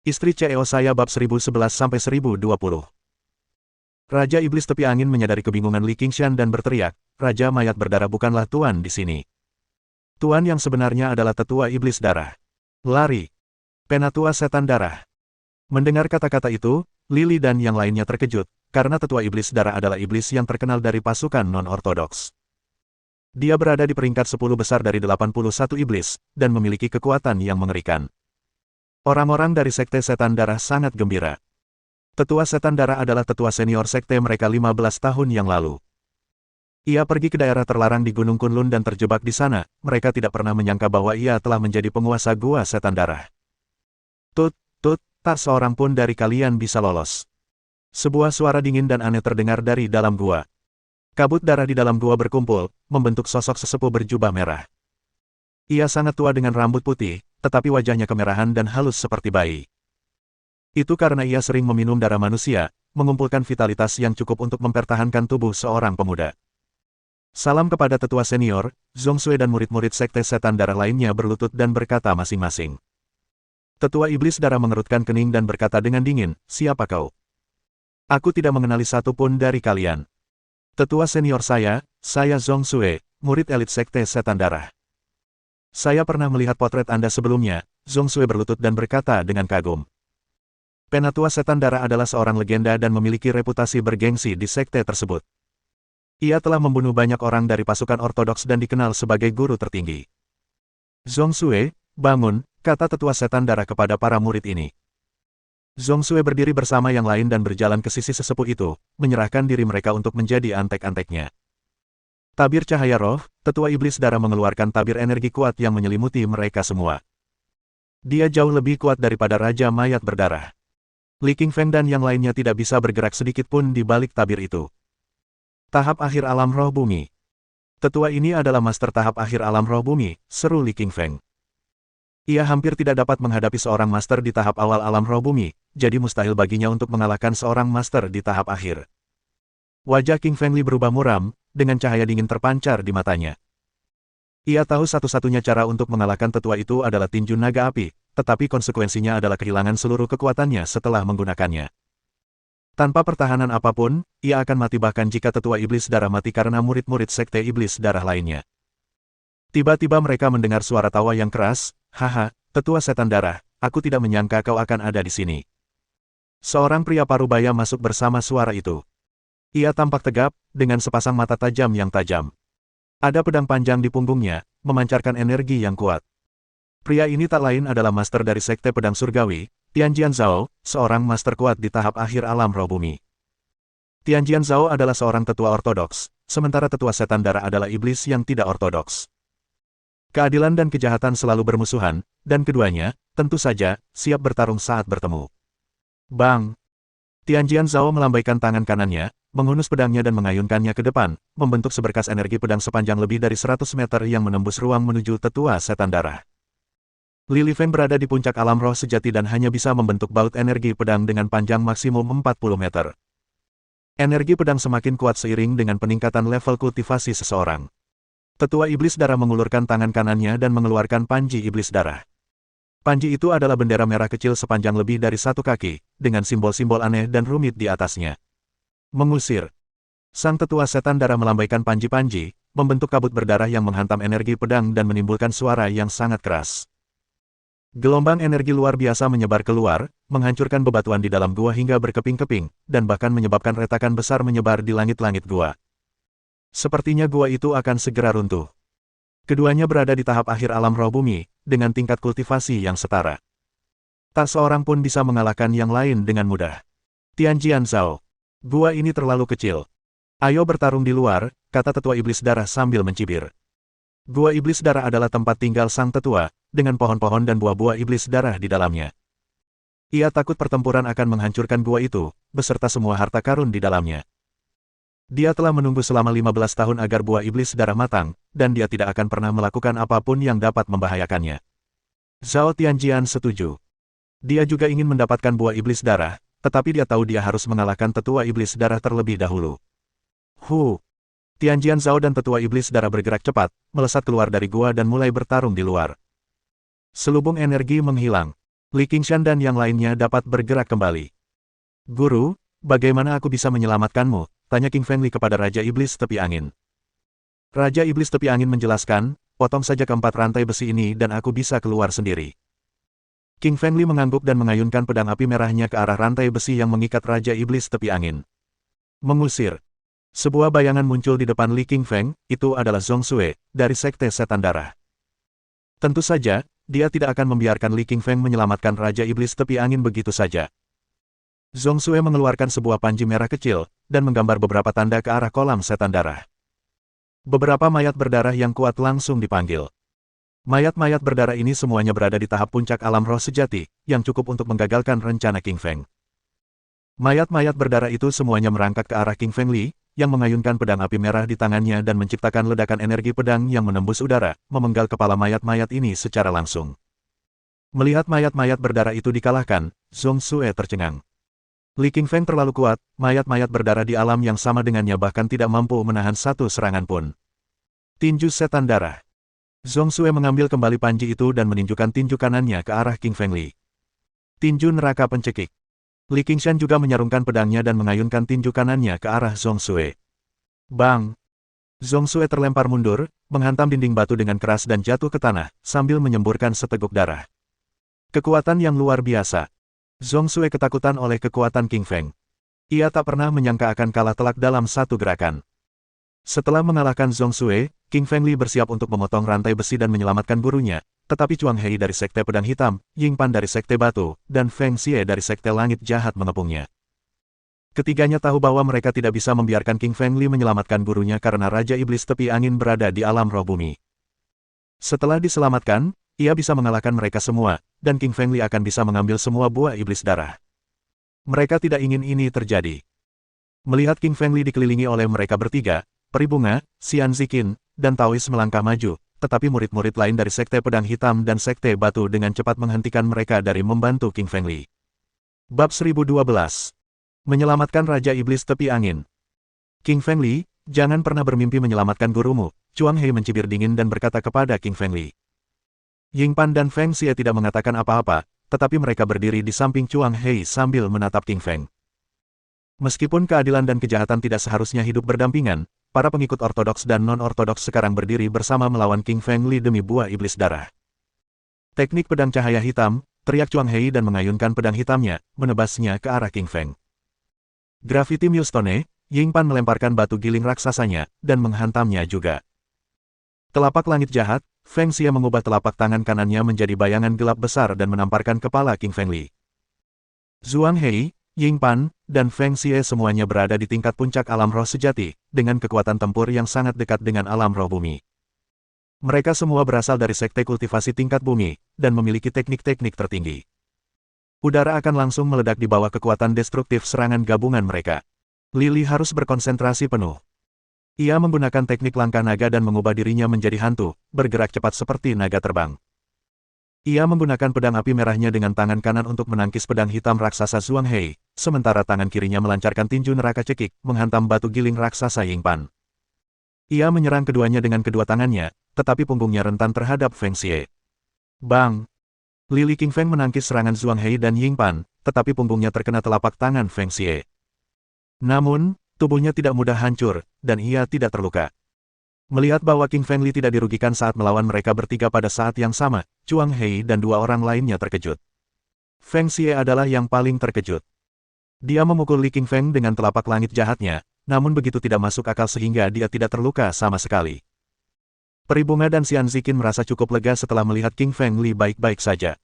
Istri CEO saya bab 1011-1020. Raja Iblis Tepi Angin menyadari kebingungan Li Qingshan dan berteriak, Raja Mayat Berdarah bukanlah Tuan di sini. Tuan yang sebenarnya adalah Tetua Iblis Darah. Lari. Penatua Setan Darah. Mendengar kata-kata itu, Lily dan yang lainnya terkejut, karena Tetua Iblis Darah adalah iblis yang terkenal dari pasukan non-ortodoks. Dia berada di peringkat 10 besar dari 81 iblis, dan memiliki kekuatan yang mengerikan. Orang-orang dari Sekte Setan Darah sangat gembira. Tetua Setan Darah adalah tetua senior sekte mereka 15 tahun yang lalu. Ia pergi ke daerah terlarang di Gunung Kunlun dan terjebak di sana, mereka tidak pernah menyangka bahwa ia telah menjadi penguasa Gua Setan Darah. Tut, tak seorang pun dari kalian bisa lolos. Sebuah suara dingin dan aneh terdengar dari dalam gua. Kabut darah di dalam gua berkumpul, membentuk sosok sesepuh berjubah merah. Ia sangat tua dengan rambut putih, tetapi wajahnya kemerahan dan halus seperti bayi. Itu karena ia sering meminum darah manusia, mengumpulkan vitalitas yang cukup untuk mempertahankan tubuh seorang pemuda. Salam kepada tetua senior, Zhongshui dan murid-murid Sekte Setan Darah lainnya berlutut dan berkata masing-masing. Tetua Iblis Darah mengerutkan kening dan berkata dengan dingin, siapa kau? Aku tidak mengenali satu pun dari kalian. Tetua senior saya Zhongshui, murid elit Sekte Setan Darah. Saya pernah melihat potret Anda sebelumnya, Zhongshui berlutut dan berkata dengan kagum. Penatua Setan Darah adalah seorang legenda dan memiliki reputasi bergengsi di sekte tersebut. Ia telah membunuh banyak orang dari pasukan ortodoks dan dikenal sebagai guru tertinggi. Zhongshui, bangun, kata Tetua Setan Darah kepada para murid ini. Zhongshui berdiri bersama yang lain dan berjalan ke sisi sesepuh itu, menyerahkan diri mereka untuk menjadi antek-anteknya. Tabir cahaya roh, Tetua Iblis Darah mengeluarkan tabir energi kuat yang menyelimuti mereka semua. Dia jauh lebih kuat daripada Raja Mayat Berdarah. Li Qingfeng dan yang lainnya tidak bisa bergerak sedikit pun di balik tabir itu. Tahap akhir alam roh bumi. Tetua ini adalah master tahap akhir alam roh bumi, seru Li Qingfeng. Ia hampir tidak dapat menghadapi seorang master di tahap awal alam roh bumi, jadi mustahil baginya untuk mengalahkan seorang master di tahap akhir. Wajah King Feng Li berubah muram, dengan cahaya dingin terpancar di matanya. Ia tahu satu-satunya cara untuk mengalahkan tetua itu adalah tinju naga api, tetapi konsekuensinya adalah kehilangan seluruh kekuatannya setelah menggunakannya. Tanpa pertahanan apapun, ia akan mati bahkan jika Tetua Iblis Darah mati karena murid-murid Sekte Iblis Darah lainnya. Tiba-tiba mereka mendengar suara tawa yang keras, haha, Tetua Setan Darah, aku tidak menyangka kau akan ada di sini. Seorang pria parubaya masuk bersama suara itu. Ia tampak tegap, dengan sepasang mata tajam yang tajam. Ada pedang panjang di punggungnya, memancarkan energi yang kuat. Pria ini tak lain adalah master dari Sekte Pedang Surgawi, Tianjian Zhao, seorang master kuat di tahap akhir alam roh bumi. Tianjian Zhao adalah seorang tetua ortodoks, sementara Tetua Setan Darah adalah iblis yang tidak ortodoks. Keadilan dan kejahatan selalu bermusuhan, dan keduanya, tentu saja, siap bertarung saat bertemu. Bang! Tianjian Zhao melambaikan tangan kanannya, menghunus pedangnya dan mengayunkannya ke depan, membentuk seberkas energi pedang sepanjang lebih dari 100 meter yang menembus ruang menuju Tetua Setan Darah. Li Lifeng berada di puncak alam roh sejati dan hanya bisa membentuk baut energi pedang dengan panjang maksimum 40 meter. Energi pedang semakin kuat seiring dengan peningkatan level kultivasi seseorang. Tetua Iblis Darah mengulurkan tangan kanannya dan mengeluarkan Panji Iblis Darah. Panji itu adalah bendera merah kecil sepanjang lebih dari 1 kaki, dengan simbol-simbol aneh dan rumit di atasnya. Mengusir. Sang Tetua Setan Darah melambaikan panji-panji, membentuk kabut berdarah yang menghantam energi pedang dan menimbulkan suara yang sangat keras. Gelombang energi luar biasa menyebar keluar, menghancurkan bebatuan di dalam gua hingga berkeping-keping, dan bahkan menyebabkan retakan besar menyebar di langit-langit gua. Sepertinya gua itu akan segera runtuh. Keduanya berada di tahap akhir alam roh bumi, dengan tingkat kultivasi yang setara. Tak seorang pun bisa mengalahkan yang lain dengan mudah. Tianjian Zhao. Gua ini terlalu kecil. Ayo bertarung di luar, kata Tetua Iblis Darah sambil mencibir. Gua Iblis Darah adalah tempat tinggal sang tetua, dengan pohon-pohon dan buah-buah iblis darah di dalamnya. Ia takut pertempuran akan menghancurkan gua itu, beserta semua harta karun di dalamnya. Dia telah menunggu selama 15 tahun agar buah iblis darah matang, dan dia tidak akan pernah melakukan apapun yang dapat membahayakannya. Zhao Tianjian setuju. Dia juga ingin mendapatkan buah iblis darah, tetapi dia tahu dia harus mengalahkan Tetua Iblis Darah terlebih dahulu. Tianjian Zhao dan Tetua Iblis Darah bergerak cepat, melesat keluar dari gua dan mulai bertarung di luar. Selubung energi menghilang. Li Qingshan dan yang lainnya dapat bergerak kembali. Guru, bagaimana aku bisa menyelamatkanmu? Tanya King Fengli kepada Raja Iblis Tepi Angin. Raja Iblis Tepi Angin menjelaskan, potong saja keempat rantai besi ini dan aku bisa keluar sendiri. King Fengli mengangguk dan mengayunkan pedang api merahnya ke arah rantai besi yang mengikat Raja Iblis Tepi Angin. Mengusir. Sebuah bayangan muncul di depan Li Qingfeng, itu adalah Zhong Xue, dari Sekte Setan Darah. Tentu saja, dia tidak akan membiarkan Li Qingfeng menyelamatkan Raja Iblis Tepi Angin begitu saja. Zhong Xue mengeluarkan sebuah panji merah kecil, dan menggambar beberapa tanda ke arah kolam setan darah. Beberapa mayat berdarah yang kuat langsung dipanggil. Mayat-mayat berdarah ini semuanya berada di tahap puncak alam roh sejati, yang cukup untuk menggagalkan rencana King Feng. Mayat-mayat berdarah itu semuanya merangkak ke arah King Feng Li, yang mengayunkan pedang api merah di tangannya dan menciptakan ledakan energi pedang yang menembus udara, memenggal kepala mayat-mayat ini secara langsung. Melihat mayat-mayat berdarah itu dikalahkan, Zhong Xue tercengang. Li Qingfeng terlalu kuat, mayat-mayat berdarah di alam yang sama dengannya bahkan tidak mampu menahan satu serangan pun. Tinju Setan Darah. Zhong Xue mengambil kembali panji itu dan menunjukkan tinju kanannya ke arah King Feng Li. Tinju Neraka Pencekik. Li Qingshan juga menyarungkan pedangnya dan mengayunkan tinju kanannya ke arah Zhong Xue. Bang! Zhong Xue terlempar mundur, menghantam dinding batu dengan keras dan jatuh ke tanah, sambil menyemburkan seteguk darah. Kekuatan yang luar biasa. Zhong Xue ketakutan oleh kekuatan King Feng. Ia tak pernah menyangka akan kalah telak dalam satu gerakan. Setelah mengalahkan Zhong Xue, King Feng Li bersiap untuk memotong rantai besi dan menyelamatkan gurunya, tetapi Chuang Hei dari Sekte Pedang Hitam, Ying Pan dari Sekte Batu, dan Feng Xie dari Sekte Langit Jahat mengepungnya. Ketiganya tahu bahwa mereka tidak bisa membiarkan King Feng Li menyelamatkan gurunya karena Raja Iblis Tepi Angin berada di alam roh bumi. Setelah diselamatkan, ia bisa mengalahkan mereka semua, dan King Feng Li akan bisa mengambil semua buah iblis darah. Mereka tidak ingin ini terjadi. Melihat King Feng Li dikelilingi oleh mereka bertiga, Peri Bunga, Xian Ziqin, dan Taois melangkah maju, tetapi murid-murid lain dari Sekte Pedang Hitam dan Sekte Batu dengan cepat menghentikan mereka dari membantu King Feng Li. Bab 1012. Menyelamatkan Raja Iblis Tepi Angin. King Feng Li, jangan pernah bermimpi menyelamatkan gurumu, Chuang Hei mencibir dingin dan berkata kepada King Feng Li. Ying Pan dan Feng Xie tidak mengatakan apa-apa, tetapi mereka berdiri di samping Chuang Hei sambil menatap King Feng. Meskipun keadilan dan kejahatan tidak seharusnya hidup berdampingan, para pengikut ortodoks dan non-ortodoks sekarang berdiri bersama melawan King Feng Li demi buah iblis darah. Teknik pedang cahaya hitam, teriak Chuang Hei dan mengayunkan pedang hitamnya, menebasnya ke arah King Feng. Gravity Millstone, Ying Pan melemparkan batu giling raksasanya, dan menghantamnya juga. Telapak langit jahat, Feng Xie mengubah telapak tangan kanannya menjadi bayangan gelap besar dan menamparkan kepala King Feng Li. Zhuang Hei, Ying Pan, dan Feng Xie semuanya berada di tingkat puncak alam roh sejati, dengan kekuatan tempur yang sangat dekat dengan alam roh bumi. Mereka semua berasal dari sekte kultivasi tingkat bumi, dan memiliki teknik-teknik tertinggi. Udara akan langsung meledak di bawah kekuatan destruktif serangan gabungan mereka. Lily harus berkonsentrasi penuh. Ia menggunakan teknik langkah naga dan mengubah dirinya menjadi hantu, bergerak cepat seperti naga terbang. Ia menggunakan pedang api merahnya dengan tangan kanan untuk menangkis pedang hitam raksasa Zhuang Hei, sementara tangan kirinya melancarkan tinju neraka cekik, menghantam batu giling raksasa Ying Pan. Ia menyerang keduanya dengan kedua tangannya, tetapi punggungnya rentan terhadap Feng Xie. Bang! Li Qingfeng menangkis serangan Zhuang Hei dan Ying Pan, tetapi punggungnya terkena telapak tangan Feng Xie. Namun, tubuhnya tidak mudah hancur, dan ia tidak terluka. Melihat bahwa King Feng Li tidak dirugikan saat melawan mereka bertiga pada saat yang sama, Chuang Hei dan dua orang lainnya terkejut. Feng Xie adalah yang paling terkejut. Dia memukul Li Qingfeng dengan telapak langit jahatnya, namun begitu tidak masuk akal sehingga dia tidak terluka sama sekali. Peri Bunga dan Xian Ziqin merasa cukup lega setelah melihat King Feng Li baik-baik saja.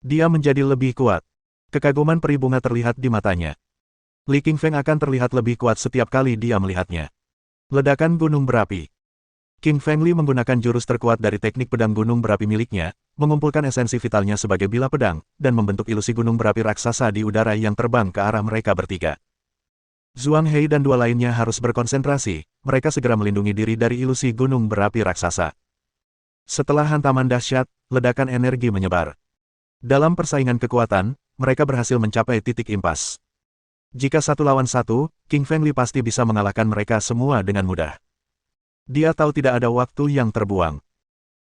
Dia menjadi lebih kuat. Kekaguman Peri Bunga terlihat di matanya. Li Qingfeng akan terlihat lebih kuat setiap kali dia melihatnya. Ledakan gunung berapi. King Feng Li menggunakan jurus terkuat dari teknik pedang gunung berapi miliknya, mengumpulkan esensi vitalnya sebagai bilah pedang, dan membentuk ilusi gunung berapi raksasa di udara yang terbang ke arah mereka bertiga. Zhuang Hei dan dua lainnya harus berkonsentrasi, mereka segera melindungi diri dari ilusi gunung berapi raksasa. Setelah hantaman dahsyat, ledakan energi menyebar. Dalam persaingan kekuatan, mereka berhasil mencapai titik impas. Jika satu lawan satu, King Feng Li pasti bisa mengalahkan mereka semua dengan mudah. Dia tahu tidak ada waktu yang terbuang.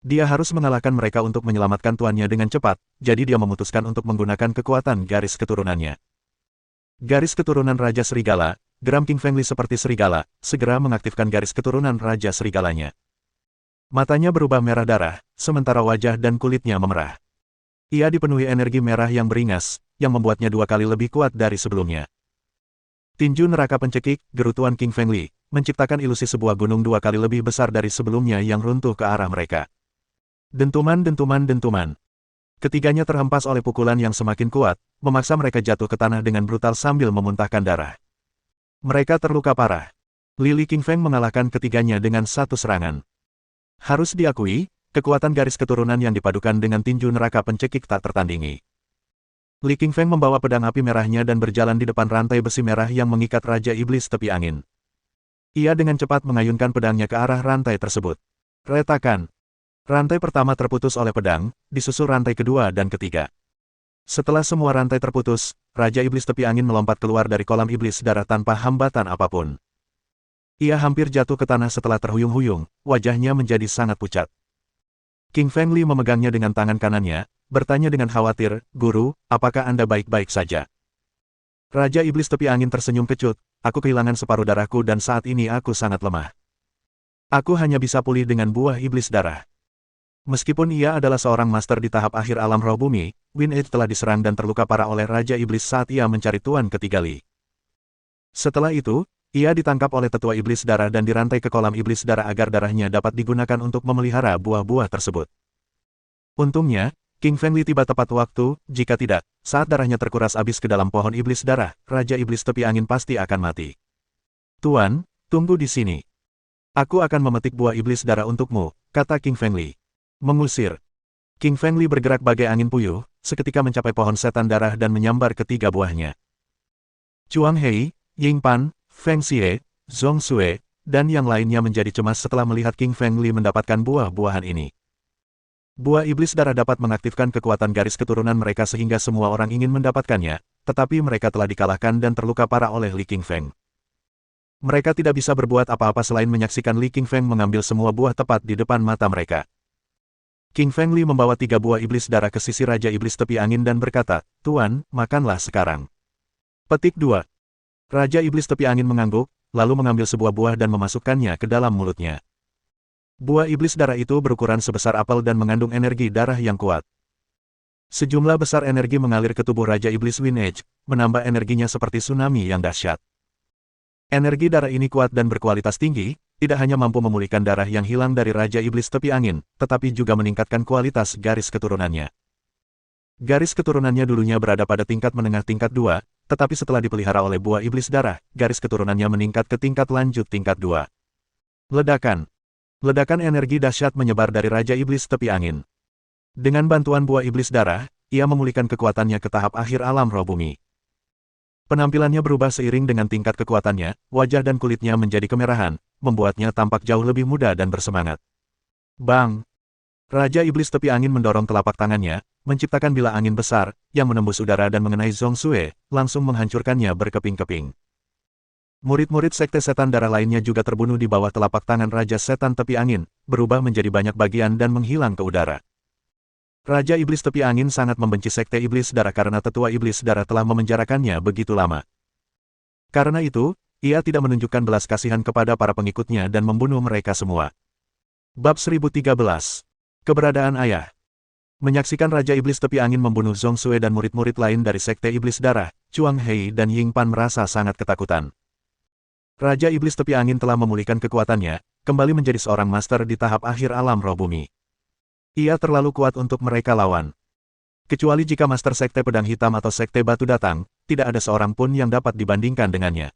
Dia harus mengalahkan mereka untuk menyelamatkan tuannya dengan cepat, jadi dia memutuskan untuk menggunakan kekuatan garis keturunannya. Garis keturunan Raja Serigala, geram King Fengli seperti serigala, segera mengaktifkan garis keturunan Raja Serigalanya. Matanya berubah merah darah, sementara wajah dan kulitnya memerah. Ia dipenuhi energi merah yang beringas, yang membuatnya 2 kali lebih kuat dari sebelumnya. Tinju neraka pencekik, gerutuan King Fengli, menciptakan ilusi sebuah gunung 2 kali lebih besar dari sebelumnya yang runtuh ke arah mereka. Dentuman, dentuman, dentuman. Ketiganya terhempas oleh pukulan yang semakin kuat, memaksa mereka jatuh ke tanah dengan brutal sambil memuntahkan darah. Mereka terluka parah. Lili King Feng mengalahkan ketiganya dengan satu serangan. Harus diakui, kekuatan garis keturunan yang dipadukan dengan tinju neraka pencekik tak tertandingi. Li King Feng membawa pedang api merahnya dan berjalan di depan rantai besi merah yang mengikat Raja Iblis tepi angin. Ia dengan cepat mengayunkan pedangnya ke arah rantai tersebut. Retakan. Rantai pertama terputus oleh pedang, disusul rantai kedua dan ketiga. Setelah semua rantai terputus, Raja Iblis tepi angin melompat keluar dari kolam iblis darah tanpa hambatan apapun. Ia hampir jatuh ke tanah setelah terhuyung-huyung, wajahnya menjadi sangat pucat. King Fengli memegangnya dengan tangan kanannya, bertanya dengan khawatir, "Guru, apakah Anda baik-baik saja?" Raja Iblis tepi angin tersenyum kecut, "Aku kehilangan separuh darahku dan saat ini aku sangat lemah. Aku hanya bisa pulih dengan buah iblis darah." Meskipun ia adalah seorang master di tahap akhir alam roh bumi, Wind Edge telah diserang dan terluka parah oleh Raja Iblis saat ia mencari tuan ketiga Li. Setelah itu, ia ditangkap oleh tetua iblis darah dan dirantai ke kolam iblis darah agar darahnya dapat digunakan untuk memelihara buah-buah tersebut. Untungnya, King Fengli tiba tepat waktu, jika tidak, saat darahnya terkuras habis ke dalam pohon iblis darah, Raja Iblis tepi angin pasti akan mati. "Tuan, tunggu di sini. Aku akan memetik buah iblis darah untukmu," kata King Fengli. Mengusir. King Fengli bergerak bagai angin puyuh, seketika mencapai pohon setan darah dan menyambar ketiga buahnya. Chuang Hei, Ying Pan, Feng Xie, Zhong Xue, dan yang lainnya menjadi cemas setelah melihat King Fengli mendapatkan buah-buahan ini. Buah iblis darah dapat mengaktifkan kekuatan garis keturunan mereka sehingga semua orang ingin mendapatkannya, tetapi mereka telah dikalahkan dan terluka parah oleh Li King Feng. Mereka tidak bisa berbuat apa-apa selain menyaksikan Li King Feng mengambil semua buah tepat di depan mata mereka. King Fengli membawa 3 buah iblis darah ke sisi Raja Iblis tepi angin dan berkata, "Tuan, makanlah sekarang." Petik 2. Raja Iblis tepi angin mengangguk, lalu mengambil sebuah buah dan memasukkannya ke dalam mulutnya. Buah iblis darah itu berukuran sebesar apel dan mengandung energi darah yang kuat. Sejumlah besar energi mengalir ke tubuh Raja Iblis Wind Edge, menambah energinya seperti tsunami yang dahsyat. Energi darah ini kuat dan berkualitas tinggi, tidak hanya mampu memulihkan darah yang hilang dari Raja Iblis tepi angin, tetapi juga meningkatkan kualitas garis keturunannya. Garis keturunannya dulunya berada pada tingkat menengah tingkat 2, tetapi setelah dipelihara oleh buah iblis darah, garis keturunannya meningkat ke tingkat lanjut tingkat 2. Ledakan. Ledakan energi dahsyat menyebar dari Raja Iblis tepi angin. Dengan bantuan buah iblis darah, ia memulihkan kekuatannya ke tahap akhir alam roh bumi. Penampilannya berubah seiring dengan tingkat kekuatannya, wajah dan kulitnya menjadi kemerahan, membuatnya tampak jauh lebih muda dan bersemangat. Bang! Raja Iblis tepi angin mendorong telapak tangannya, menciptakan bila angin besar, yang menembus udara dan mengenai Zhong Xue, langsung menghancurkannya berkeping-keping. Murid-murid sekte setan darah lainnya juga terbunuh di bawah telapak tangan Raja Setan tepi angin, berubah menjadi banyak bagian dan menghilang ke udara. Raja Iblis tepi angin sangat membenci sekte iblis darah karena tetua iblis darah telah memenjarakannya begitu lama. Karena itu, ia tidak menunjukkan belas kasihan kepada para pengikutnya dan membunuh mereka semua. Bab 1013. Keberadaan Ayah. Menyaksikan Raja Iblis tepi angin membunuh Zhong Xue dan murid-murid lain dari sekte iblis darah, Chuang Hei dan Ying Pan merasa sangat ketakutan. Raja Iblis tepi angin telah memulihkan kekuatannya, kembali menjadi seorang master di tahap akhir alam roh bumi. Ia terlalu kuat untuk mereka lawan. Kecuali jika Master Sekte Pedang Hitam atau Sekte Batu datang, tidak ada seorang pun yang dapat dibandingkan dengannya.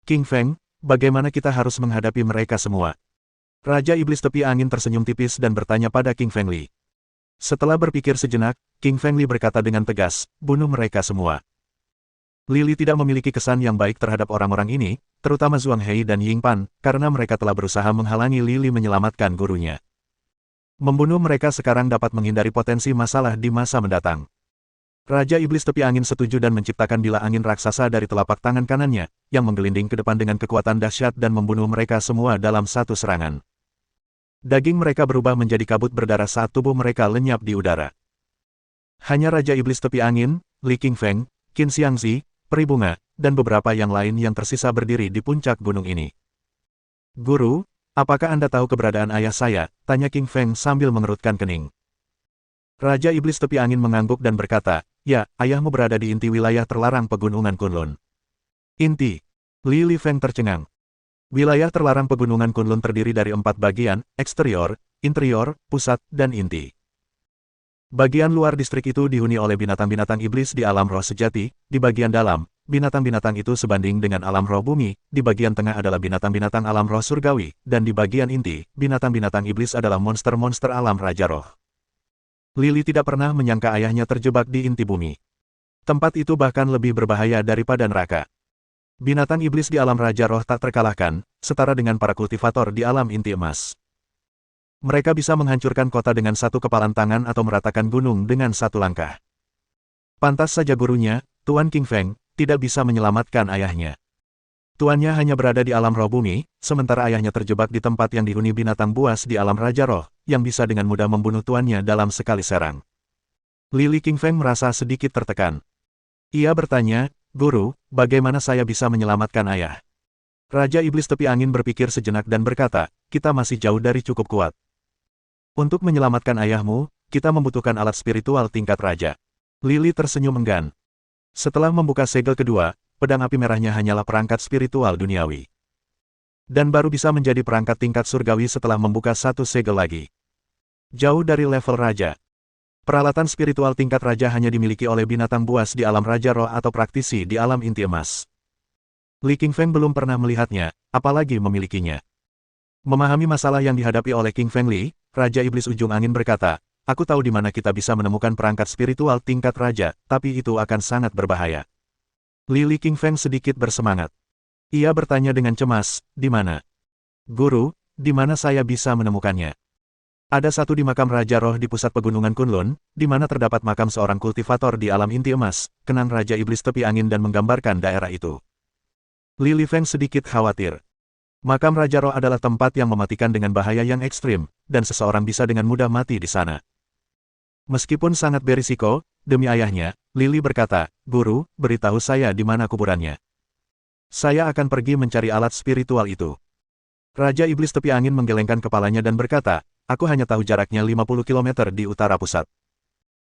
King Feng, bagaimana kita harus menghadapi mereka semua? Raja Iblis tepi angin tersenyum tipis dan bertanya pada King Fengli. Setelah berpikir sejenak, King Fengli berkata dengan tegas, "Bunuh mereka semua." Lili tidak memiliki kesan yang baik terhadap orang-orang ini, terutama Zhuang Hei dan Ying Pan, karena mereka telah berusaha menghalangi Lili menyelamatkan gurunya. Membunuh mereka sekarang dapat menghindari potensi masalah di masa mendatang. Raja Iblis tepi angin setuju dan menciptakan bila angin raksasa dari telapak tangan kanannya, yang menggelinding ke depan dengan kekuatan dahsyat dan membunuh mereka semua dalam satu serangan. Daging mereka berubah menjadi kabut berdarah saat tubuh mereka lenyap di udara. Hanya Raja Iblis Tepi Angin, Li Qingfeng, Qin Xiangzi, Peri Bunga, dan beberapa yang lain yang tersisa berdiri di puncak gunung ini. Guru, apakah Anda tahu keberadaan ayah saya? Tanya Qingfeng sambil mengerutkan kening. Raja Iblis Tepi Angin mengangguk dan berkata, ya, ayahmu berada di inti wilayah terlarang pegunungan Kunlun. Inti. Li Feng tercengang. Wilayah terlarang pegunungan Kunlun terdiri dari 4 bagian, eksterior, interior, pusat, dan inti. Bagian luar distrik itu dihuni oleh binatang-binatang iblis di alam roh sejati, di bagian dalam, binatang-binatang itu sebanding dengan alam roh bumi, di bagian tengah adalah binatang-binatang alam roh surgawi, dan di bagian inti, binatang-binatang iblis adalah monster-monster alam raja roh. Lili tidak pernah menyangka ayahnya terjebak di inti bumi. Tempat itu bahkan lebih berbahaya daripada neraka. Binatang iblis di alam raja roh tak terkalahkan, setara dengan para kultivator di alam inti emas. Mereka bisa menghancurkan kota dengan satu kepalan tangan atau meratakan gunung dengan satu langkah. Pantas saja gurunya, Tuan Qingfeng, tidak bisa menyelamatkan ayahnya. Tuannya hanya berada di alam roh bumi, sementara ayahnya terjebak di tempat yang dihuni binatang buas di alam raja roh, yang bisa dengan mudah membunuh tuannya dalam sekali serang. Li Qingfeng merasa sedikit tertekan. Ia bertanya, Guru, bagaimana saya bisa menyelamatkan ayah? Raja Iblis Tepi Angin berpikir sejenak dan berkata, kita masih jauh dari cukup kuat. Untuk menyelamatkan ayahmu, kita membutuhkan alat spiritual tingkat raja. Lili tersenyum enggan. Setelah membuka segel kedua, pedang api merahnya hanyalah perangkat spiritual duniawi. Dan baru bisa menjadi perangkat tingkat surgawi setelah membuka satu segel lagi. Jauh dari level raja. Peralatan spiritual tingkat raja hanya dimiliki oleh binatang buas di alam raja roh atau praktisi di alam inti emas. Li Qingfeng belum pernah melihatnya, apalagi memilikinya. Memahami masalah yang dihadapi oleh Qingfeng Li, Raja Iblis Ujung Angin berkata, aku tahu di mana kita bisa menemukan perangkat spiritual tingkat raja, tapi itu akan sangat berbahaya. Li Qingfeng sedikit bersemangat. Ia bertanya dengan cemas, di mana? Guru, di mana saya bisa menemukannya? Ada satu di makam Raja Roh di pusat pegunungan Kunlun, di mana terdapat makam seorang kultivator di alam inti emas, kenang Raja Iblis Tepi Angin dan menggambarkan daerah itu. Li Feng sedikit khawatir. Makam Raja Roh adalah tempat yang mematikan dengan bahaya yang ekstrim, dan seseorang bisa dengan mudah mati di sana. Meskipun sangat berisiko, demi ayahnya, Lili berkata, Guru, beritahu saya di mana kuburannya. Saya akan pergi mencari alat spiritual itu. Raja Iblis Tepi Angin menggelengkan kepalanya dan berkata, aku hanya tahu jaraknya 50 km di utara pusat.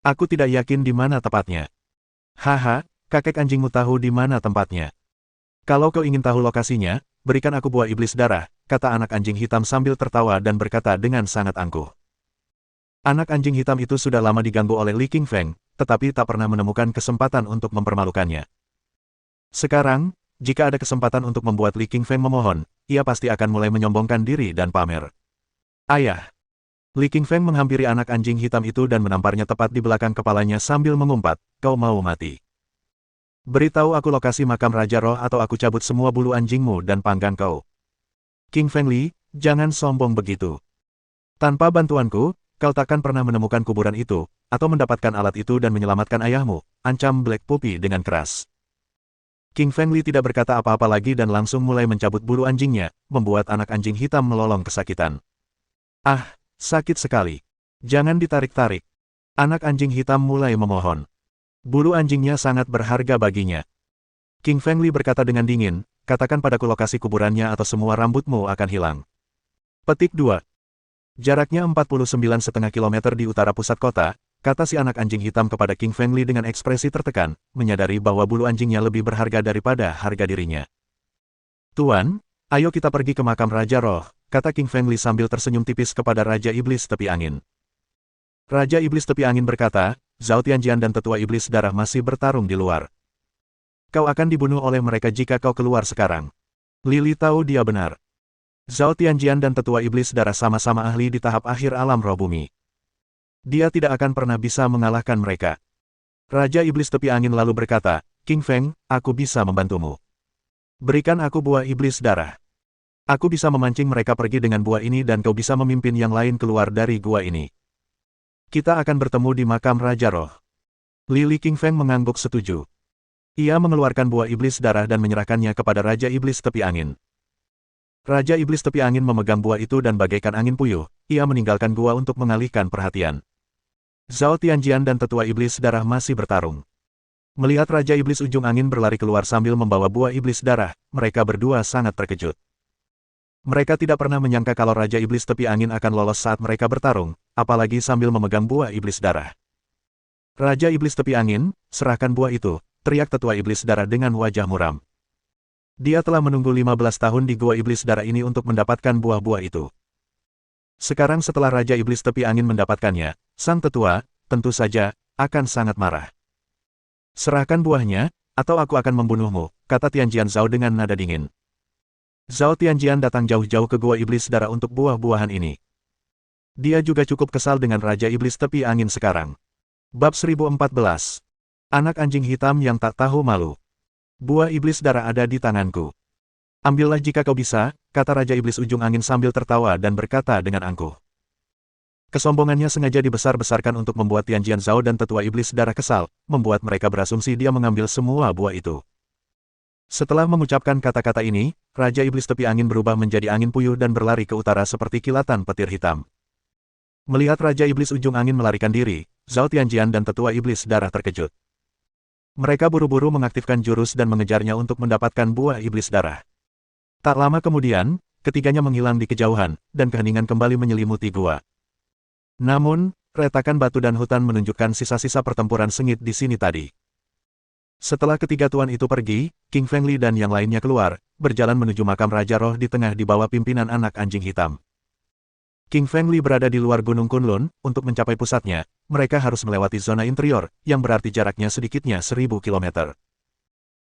Aku tidak yakin di mana tepatnya. Haha, kakek anjingmu tahu di mana tempatnya. Kalau kau ingin tahu lokasinya, berikan aku buah iblis darah, kata anak anjing hitam sambil tertawa dan berkata dengan sangat angkuh. Anak anjing hitam itu sudah lama diganggu oleh Li Qingfeng, tetapi tak pernah menemukan kesempatan untuk mempermalukannya. Sekarang, jika ada kesempatan untuk membuat Li Qingfeng memohon, ia pasti akan mulai menyombongkan diri dan pamer. Ayah. Li Qingfeng menghampiri anak anjing hitam itu dan menamparnya tepat di belakang kepalanya sambil mengumpat, kau mau mati. Beritahu aku lokasi makam Raja Roh atau aku cabut semua bulu anjingmu dan panggang kau. Qingfeng Li, jangan sombong begitu. Tanpa bantuanku, kau takkan pernah menemukan kuburan itu, atau mendapatkan alat itu dan menyelamatkan ayahmu, ancam Black Puppy dengan keras. Qingfeng Li tidak berkata apa-apa lagi dan langsung mulai mencabut bulu anjingnya, membuat anak anjing hitam melolong kesakitan. Ah, sakit sekali. Jangan ditarik-tarik. Anak anjing hitam mulai memohon. Bulu anjingnya sangat berharga baginya. Qingfeng Li berkata dengan dingin, katakan padaku lokasi kuburannya atau semua rambutmu akan hilang. Petik 2. Jaraknya 49,5 km di utara pusat kota, kata si anak anjing hitam kepada Qingfeng Li dengan ekspresi tertekan, menyadari bahwa bulu anjingnya lebih berharga daripada harga dirinya. Tuan, ayo kita pergi ke makam Raja Roh, kata Qingfeng Li sambil tersenyum tipis kepada Raja Iblis Tepi Angin. Raja Iblis Tepi Angin berkata, Zhao Tianjian dan Tetua Iblis Darah masih bertarung di luar. Kau akan dibunuh oleh mereka jika kau keluar sekarang. Lili tahu dia benar. Zhao Tianjian dan Tetua Iblis Darah sama-sama ahli di tahap akhir alam roh bumi. Dia tidak akan pernah bisa mengalahkan mereka. Raja Iblis Tepi Angin lalu berkata, Qingfeng, aku bisa membantumu. Berikan aku buah iblis darah. Aku bisa memancing mereka pergi dengan buah ini dan kau bisa memimpin yang lain keluar dari gua ini. Kita akan bertemu di makam Raja Roh. Li Qingfeng mengangguk setuju. Ia mengeluarkan buah iblis darah dan menyerahkannya kepada Raja Iblis Tepi Angin. Raja Iblis Tepi Angin memegang buah itu dan bagaikan angin puyuh, ia meninggalkan gua untuk mengalihkan perhatian. Zhao Tianjian dan Tetua Iblis Darah masih bertarung. Melihat Raja Iblis Ujung Angin berlari keluar sambil membawa buah Iblis Darah, mereka berdua sangat terkejut. Mereka tidak pernah menyangka kalau Raja Iblis Tepi Angin akan lolos saat mereka bertarung, apalagi sambil memegang buah Iblis Darah. Raja Iblis Tepi Angin, serahkan buah itu, teriak Tetua Iblis Darah dengan wajah muram. Dia telah menunggu 15 tahun di Gua Iblis Darah ini untuk mendapatkan buah-buah itu. Sekarang setelah Raja Iblis Tepi Angin mendapatkannya, sang tetua, tentu saja, akan sangat marah. Serahkan buahnya, atau aku akan membunuhmu, kata Tianjian Zhao dengan nada dingin. Zhao Tianjian datang jauh-jauh ke Gua Iblis Darah untuk buah-buahan ini. Dia juga cukup kesal dengan Raja Iblis Tepi Angin sekarang. Bab 1014. Anak anjing hitam yang tak tahu malu. Buah Iblis Darah ada di tanganku. Ambillah jika kau bisa, kata Raja Iblis Ujung Angin sambil tertawa dan berkata dengan angkuh. Kesombongannya sengaja dibesar-besarkan untuk membuat Tianjian Zhao dan Tetua Iblis Darah kesal, membuat mereka berasumsi dia mengambil semua buah itu. Setelah mengucapkan kata-kata ini, Raja Iblis Tepi Angin berubah menjadi angin puyuh dan berlari ke utara seperti kilatan petir hitam. Melihat Raja Iblis Ujung Angin melarikan diri, Zhao Tianjian dan Tetua Iblis Darah terkejut. Mereka buru-buru mengaktifkan jurus dan mengejarnya untuk mendapatkan buah Iblis Darah. Tak lama kemudian, ketiganya menghilang di kejauhan, dan keheningan kembali menyelimuti gua. Namun, retakan batu dan hutan menunjukkan sisa-sisa pertempuran sengit di sini tadi. Setelah ketiga tuan itu pergi, King Fengli dan yang lainnya keluar, berjalan menuju makam Raja Roh di tengah di bawah pimpinan anak anjing hitam. King Fengli berada di luar Gunung Kunlun, untuk mencapai pusatnya, mereka harus melewati zona interior, yang berarti jaraknya sedikitnya 1000 km.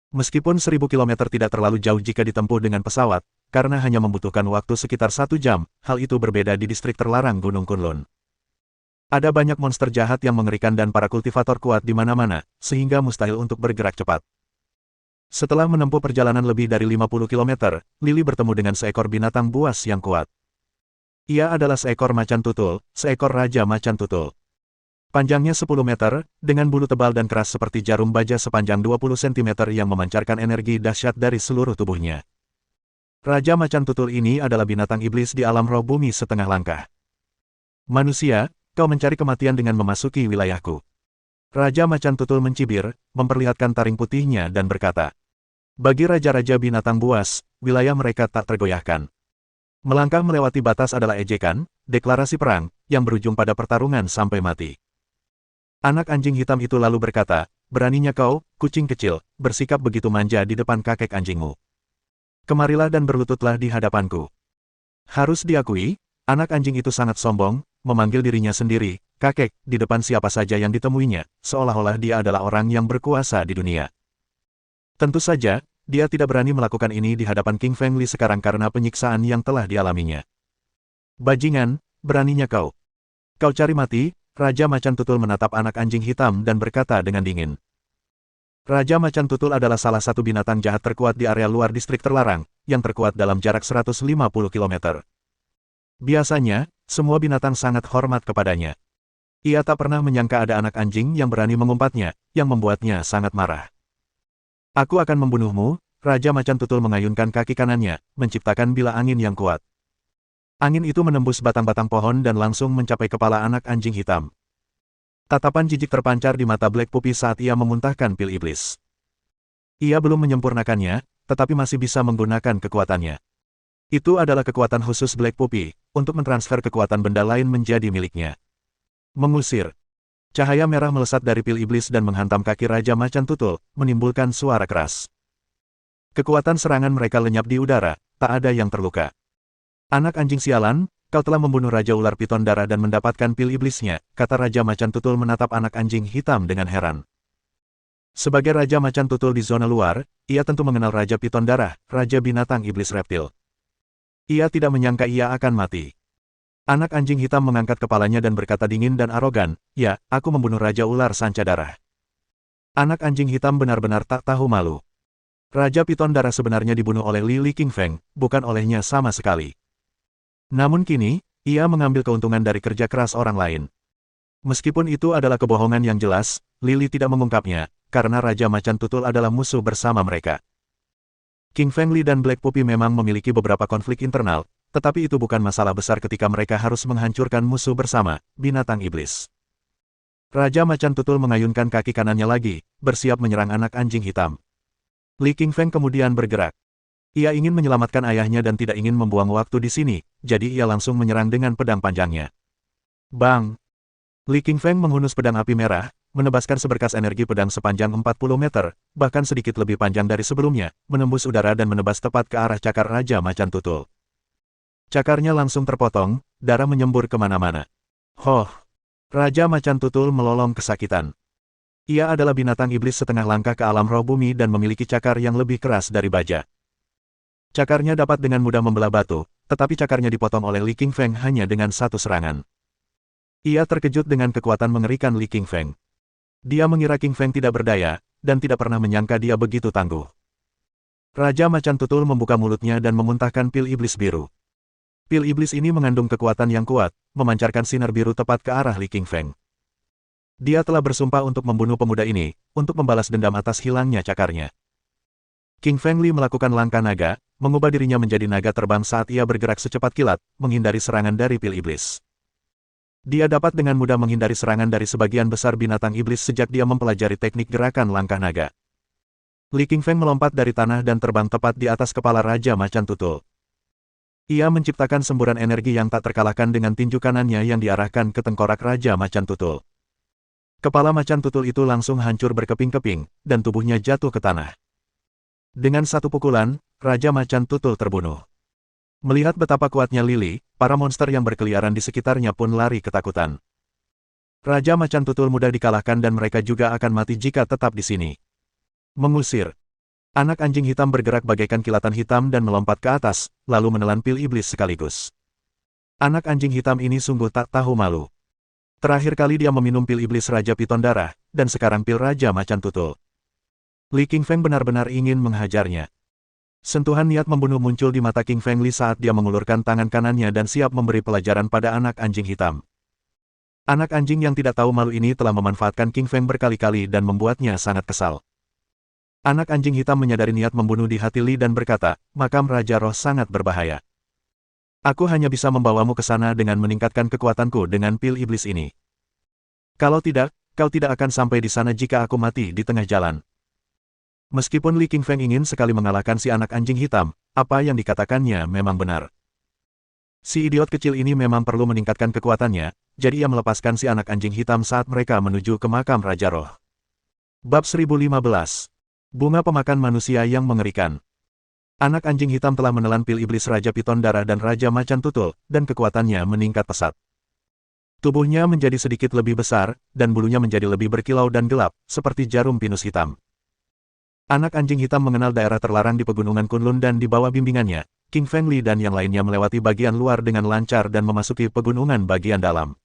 Meskipun 1000 km tidak terlalu jauh jika ditempuh dengan pesawat, karena hanya membutuhkan waktu sekitar 1 jam, hal itu berbeda di distrik terlarang Gunung Kunlun. Ada banyak monster jahat yang mengerikan dan para kultivator kuat di mana-mana, sehingga mustahil untuk bergerak cepat. Setelah menempuh perjalanan lebih dari 50 km, Lily bertemu dengan seekor binatang buas yang kuat. Ia adalah seekor macan tutul, seekor raja macan tutul. Panjangnya 10 meter, dengan bulu tebal dan keras seperti jarum baja sepanjang 20 cm yang memancarkan energi dahsyat dari seluruh tubuhnya. Raja macan tutul ini adalah binatang iblis di alam roh bumi setengah langkah. Manusia, kau mencari kematian dengan memasuki wilayahku. Raja macan tutul mencibir, memperlihatkan taring putihnya dan berkata. Bagi raja-raja binatang buas, wilayah mereka tak tergoyahkan. Melangkah melewati batas adalah ejekan, deklarasi perang, yang berujung pada pertarungan sampai mati. Anak anjing hitam itu lalu berkata, beraninya kau, kucing kecil, bersikap begitu manja di depan kakek anjingmu. Kemarilah dan berlututlah di hadapanku. Harus diakui, anak anjing itu sangat sombong, memanggil dirinya sendiri, kakek, di depan siapa saja yang ditemuinya, seolah-olah dia adalah orang yang berkuasa di dunia. Tentu saja, dia tidak berani melakukan ini di hadapan King Fengli sekarang karena penyiksaan yang telah dialaminya. Bajingan, beraninya kau. Kau cari mati, Raja Macan Tutul menatap anak anjing hitam dan berkata dengan dingin. Raja Macan Tutul adalah salah satu binatang jahat terkuat di area luar distrik terlarang, yang terkuat dalam jarak 150 km. Biasanya, semua binatang sangat hormat kepadanya. Ia tak pernah menyangka ada anak anjing yang berani mengumpatnya, yang membuatnya sangat marah. Aku akan membunuhmu, Raja Macan Tutul mengayunkan kaki kanannya, menciptakan bila angin yang kuat. Angin itu menembus batang-batang pohon dan langsung mencapai kepala anak anjing hitam. Tatapan jijik terpancar di mata Black Puppy saat ia memuntahkan pil iblis. Ia belum menyempurnakannya, tetapi masih bisa menggunakan kekuatannya. Itu adalah kekuatan khusus Black Puppy, untuk mentransfer kekuatan benda lain menjadi miliknya. Mengusir. Cahaya merah melesat dari pil iblis dan menghantam kaki Raja Macan Tutul, menimbulkan suara keras. Kekuatan serangan mereka lenyap di udara, tak ada yang terluka. Anak anjing sialan, kau telah membunuh Raja Ular Piton Darah dan mendapatkan pil iblisnya, kata Raja Macan Tutul menatap anak anjing hitam dengan heran. Sebagai Raja Macan Tutul di zona luar, ia tentu mengenal Raja Piton Darah, Raja Binatang Iblis Reptil. Ia tidak menyangka ia akan mati. Anak anjing hitam mengangkat kepalanya dan berkata dingin dan arogan, ya, aku membunuh Raja Ular Sanca Darah. Anak anjing hitam benar-benar tak tahu malu. Raja Piton Darah sebenarnya dibunuh oleh Lily King Feng, bukan olehnya sama sekali. Namun kini, ia mengambil keuntungan dari kerja keras orang lain. Meskipun itu adalah kebohongan yang jelas, Lily tidak mengungkapnya, karena Raja Macan Tutul adalah musuh bersama mereka. King Feng Li dan Black Puppy memang memiliki beberapa konflik internal, tetapi itu bukan masalah besar ketika mereka harus menghancurkan musuh bersama, binatang iblis. Raja Macan Tutul mengayunkan kaki kanannya lagi, bersiap menyerang anak anjing hitam. Li King Feng kemudian bergerak. Ia ingin menyelamatkan ayahnya dan tidak ingin membuang waktu di sini, jadi ia langsung menyerang dengan pedang panjangnya. Bang! Li King Feng menghunus pedang api merah, menebaskan seberkas energi pedang sepanjang 40 meter, bahkan sedikit lebih panjang dari sebelumnya, menembus udara dan menebas tepat ke arah cakar Raja Macan Tutul. Cakarnya langsung terpotong, darah menyembur kemana-mana. Hoh! Raja Macan Tutul melolong kesakitan. Ia adalah binatang iblis setengah langkah ke alam roh bumi dan memiliki cakar yang lebih keras dari baja. Cakarnya dapat dengan mudah membelah batu, tetapi cakarnya dipotong oleh Li King Feng hanya dengan satu serangan. Ia terkejut dengan kekuatan mengerikan Li King Feng. Dia mengira King Feng tidak berdaya, dan tidak pernah menyangka dia begitu tangguh. Raja Macan Tutul membuka mulutnya dan memuntahkan pil iblis biru. Pil iblis ini mengandung kekuatan yang kuat, memancarkan sinar biru tepat ke arah Li King Feng. Dia telah bersumpah untuk membunuh pemuda ini, untuk membalas dendam atas hilangnya cakarnya. King Feng Li melakukan langkah naga, mengubah dirinya menjadi naga terbang saat ia bergerak secepat kilat, menghindari serangan dari pil iblis. Dia dapat dengan mudah menghindari serangan dari sebagian besar binatang iblis sejak dia mempelajari teknik gerakan langkah naga. Li King Feng melompat dari tanah dan terbang tepat di atas kepala Raja Macan Tutul. Ia menciptakan semburan energi yang tak terkalahkan dengan tinju kanannya yang diarahkan ke tengkorak Raja Macan Tutul. Kepala Macan Tutul itu langsung hancur berkeping-keping, dan tubuhnya jatuh ke tanah. Dengan satu pukulan, Raja Macan Tutul terbunuh. Melihat betapa kuatnya Lily, para monster yang berkeliaran di sekitarnya pun lari ketakutan. Raja Macan Tutul mudah dikalahkan dan mereka juga akan mati jika tetap di sini. Mengusir. Anak anjing hitam bergerak bagaikan kilatan hitam dan melompat ke atas, lalu menelan pil iblis sekaligus. Anak anjing hitam ini sungguh tak tahu malu. Terakhir kali dia meminum pil iblis Raja Piton Darah, dan sekarang pil Raja Macan Tutul. Li King Feng benar-benar ingin menghajarnya. Sentuhan niat membunuh muncul di mata King Feng Li saat dia mengulurkan tangan kanannya dan siap memberi pelajaran pada anak anjing hitam. Anak anjing yang tidak tahu malu ini telah memanfaatkan King Feng berkali-kali dan membuatnya sangat kesal. Anak anjing hitam menyadari niat membunuh di hati Li dan berkata, makam Raja Roh sangat berbahaya. Aku hanya bisa membawamu ke sana dengan meningkatkan kekuatanku dengan pil iblis ini. Kalau tidak, kau tidak akan sampai di sana jika aku mati di tengah jalan. Meskipun Li King Feng ingin sekali mengalahkan si anak anjing hitam, apa yang dikatakannya memang benar. Si idiot kecil ini memang perlu meningkatkan kekuatannya, jadi ia melepaskan si anak anjing hitam saat mereka menuju ke makam Raja Roh. Bab 1015. Bunga pemakan manusia yang mengerikan. Anak anjing hitam telah menelan pil iblis Raja Piton Darah dan Raja Macan Tutul, dan kekuatannya meningkat pesat. Tubuhnya menjadi sedikit lebih besar, dan bulunya menjadi lebih berkilau dan gelap, seperti jarum pinus hitam. Anak anjing hitam mengenal daerah terlarang di pegunungan Kunlun dan di bawah bimbingannya, King Feng Li dan yang lainnya melewati bagian luar dengan lancar dan memasuki pegunungan bagian dalam.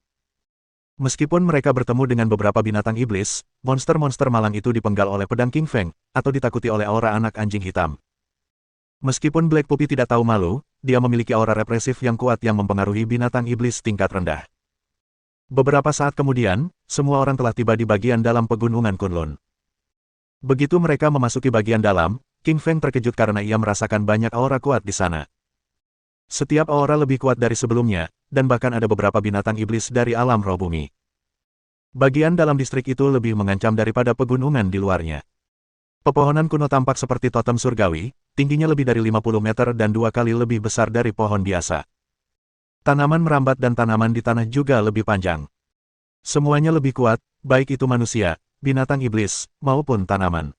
Meskipun mereka bertemu dengan beberapa binatang iblis, monster-monster malang itu dipenggal oleh pedang King Feng, atau ditakuti oleh aura anak anjing hitam. Meskipun Black Puppy tidak tahu malu, dia memiliki aura represif yang kuat yang mempengaruhi binatang iblis tingkat rendah. Beberapa saat kemudian, semua orang telah tiba di bagian dalam pegunungan Kunlun. Begitu mereka memasuki bagian dalam, King Feng terkejut karena ia merasakan banyak aura kuat di sana. Setiap aura lebih kuat dari sebelumnya, dan bahkan ada beberapa binatang iblis dari alam roh bumi. Bagian dalam distrik itu lebih mengancam daripada pegunungan di luarnya. Pepohonan kuno tampak seperti totem surgawi, tingginya lebih dari 50 meter dan 2 kali lebih besar dari pohon biasa. Tanaman merambat dan tanaman di tanah juga lebih panjang. Semuanya lebih kuat, baik itu manusia, binatang iblis, maupun tanaman.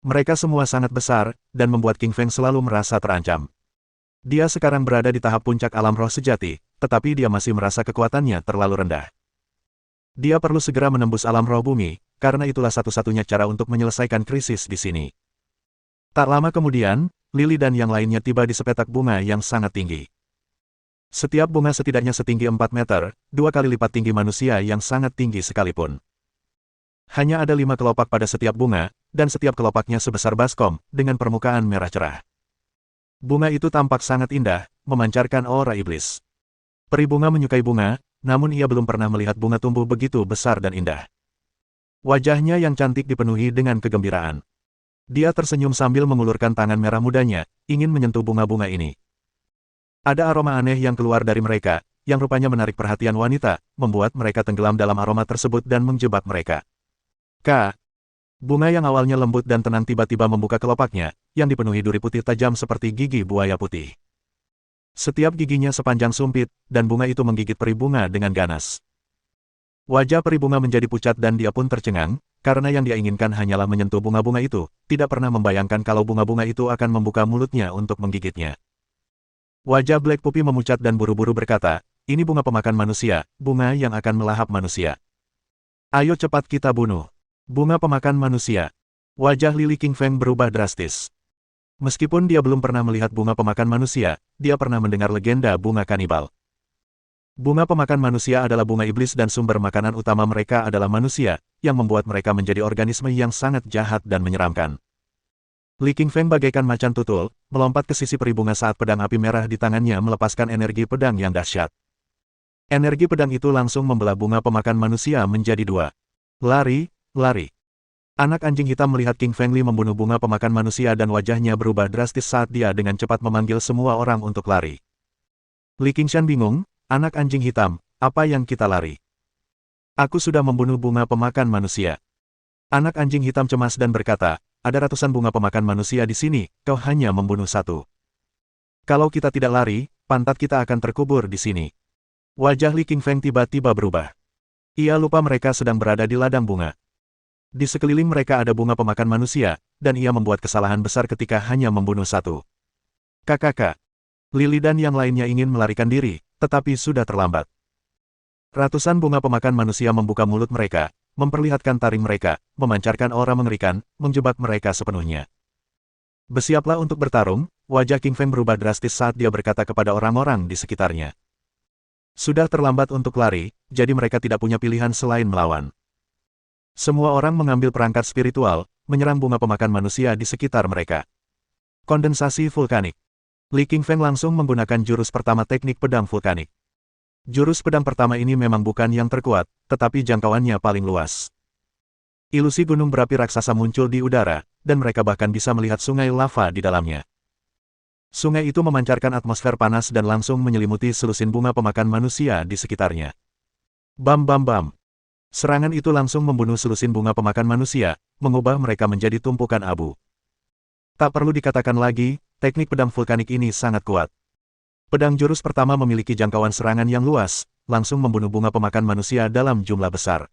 Mereka semua sangat besar, dan membuat King Feng selalu merasa terancam. Dia sekarang berada di tahap puncak alam roh sejati, tetapi dia masih merasa kekuatannya terlalu rendah. Dia perlu segera menembus alam roh bumi, karena itulah satu-satunya cara untuk menyelesaikan krisis di sini. Tak lama kemudian, Lily dan yang lainnya tiba di sepetak bunga yang sangat tinggi. Setiap bunga setidaknya setinggi 4 meter, 2 kali lipat tinggi manusia yang sangat tinggi sekalipun. Hanya ada 5 kelopak pada setiap bunga, dan setiap kelopaknya sebesar baskom, dengan permukaan merah cerah. Bunga itu tampak sangat indah, memancarkan aura iblis. Peri bunga menyukai bunga, namun ia belum pernah melihat bunga tumbuh begitu besar dan indah. Wajahnya yang cantik dipenuhi dengan kegembiraan. Dia tersenyum sambil mengulurkan tangan merah mudanya, ingin menyentuh bunga-bunga ini. Ada aroma aneh yang keluar dari mereka, yang rupanya menarik perhatian wanita, membuat mereka tenggelam dalam aroma tersebut dan menjebak mereka. Bunga yang awalnya lembut dan tenang tiba-tiba membuka kelopaknya, yang dipenuhi duri putih tajam seperti gigi buaya putih. Setiap giginya sepanjang sumpit, dan bunga itu menggigit peri bunga dengan ganas. Wajah peri bunga menjadi pucat dan dia pun tercengang, karena yang dia inginkan hanyalah menyentuh bunga-bunga itu, tidak pernah membayangkan kalau bunga-bunga itu akan membuka mulutnya untuk menggigitnya. Wajah Black Puppy memucat dan buru-buru berkata, ini bunga pemakan manusia, bunga yang akan melahap manusia. Ayo cepat kita bunuh. Bunga pemakan manusia. Wajah Lily King Feng berubah drastis. Meskipun dia belum pernah melihat bunga pemakan manusia, dia pernah mendengar legenda bunga kanibal. Bunga pemakan manusia adalah bunga iblis dan sumber makanan utama mereka adalah manusia, yang membuat mereka menjadi organisme yang sangat jahat dan menyeramkan. Li King Feng bagaikan macan tutul, melompat ke sisi peri bunga saat pedang api merah di tangannya melepaskan energi pedang yang dahsyat. Energi pedang itu langsung membelah bunga pemakan manusia menjadi dua. Lari. Lari. Anak anjing hitam melihat King Feng Li membunuh bunga pemakan manusia dan wajahnya berubah drastis saat dia dengan cepat memanggil semua orang untuk lari. Li Qingshan bingung, anak anjing hitam, apa yang kita lari? Aku sudah membunuh bunga pemakan manusia. Anak anjing hitam cemas dan berkata, ada ratusan bunga pemakan manusia di sini, kau hanya membunuh satu. Kalau kita tidak lari, pantat kita akan terkubur di sini. Wajah Li King Feng tiba-tiba berubah. Ia lupa mereka sedang berada di ladang bunga. Di sekeliling mereka ada bunga pemakan manusia, dan ia membuat kesalahan besar ketika hanya membunuh satu. Kakak, Lily dan yang lainnya ingin melarikan diri, tetapi sudah terlambat. Ratusan bunga pemakan manusia membuka mulut mereka, memperlihatkan taring mereka, memancarkan aura mengerikan, menjebak mereka sepenuhnya. Bersiaplah untuk bertarung, wajah King Feng berubah drastis saat dia berkata kepada orang-orang di sekitarnya. Sudah terlambat untuk lari, jadi mereka tidak punya pilihan selain melawan. Semua orang mengambil perangkat spiritual, menyerang bunga pemakan manusia di sekitar mereka. Kondensasi vulkanik. Li King Feng langsung menggunakan jurus pertama teknik pedang vulkanik. Jurus pedang pertama ini memang bukan yang terkuat, tetapi jangkauannya paling luas. Ilusi gunung berapi raksasa muncul di udara, dan mereka bahkan bisa melihat sungai lava di dalamnya. Sungai itu memancarkan atmosfer panas dan langsung menyelimuti selusin bunga pemakan manusia di sekitarnya. Bam bam bam. Serangan itu langsung membunuh selusin bunga pemakan manusia, mengubah mereka menjadi tumpukan abu. Tak perlu dikatakan lagi, teknik pedang vulkanik ini sangat kuat. Pedang jurus pertama memiliki jangkauan serangan yang luas, langsung membunuh bunga pemakan manusia dalam jumlah besar.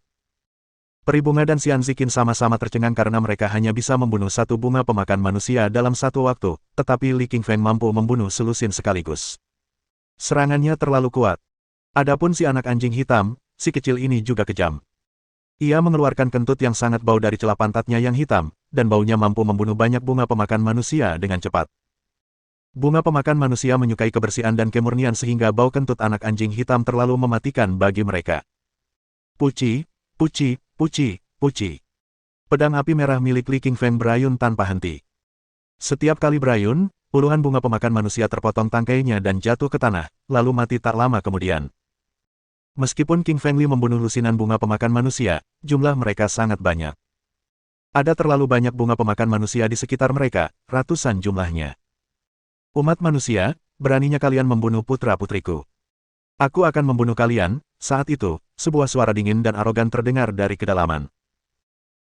Peri bunga dan Xian Ziqin sama-sama tercengang karena mereka hanya bisa membunuh satu bunga pemakan manusia dalam satu waktu, tetapi Li King Feng mampu membunuh selusin sekaligus. Serangannya terlalu kuat. Adapun si anak anjing hitam, si kecil ini juga kejam. Ia mengeluarkan kentut yang sangat bau dari celah pantatnya yang hitam, dan baunya mampu membunuh banyak bunga pemakan manusia dengan cepat. Bunga pemakan manusia menyukai kebersihan dan kemurnian sehingga bau kentut anak anjing hitam terlalu mematikan bagi mereka. Puci, puci, puci, puci. Pedang api merah milik Li King Feng berayun tanpa henti. Setiap kali berayun, puluhan bunga pemakan manusia terpotong tangkainya dan jatuh ke tanah, lalu mati tak lama kemudian. Meskipun King Feng Li membunuh lusinan bunga pemakan manusia, jumlah mereka sangat banyak. Ada terlalu banyak bunga pemakan manusia di sekitar mereka, ratusan jumlahnya. Umat manusia, beraninya kalian membunuh putra-putriku. Aku akan membunuh kalian. Saat itu, sebuah suara dingin dan arogan terdengar dari kedalaman.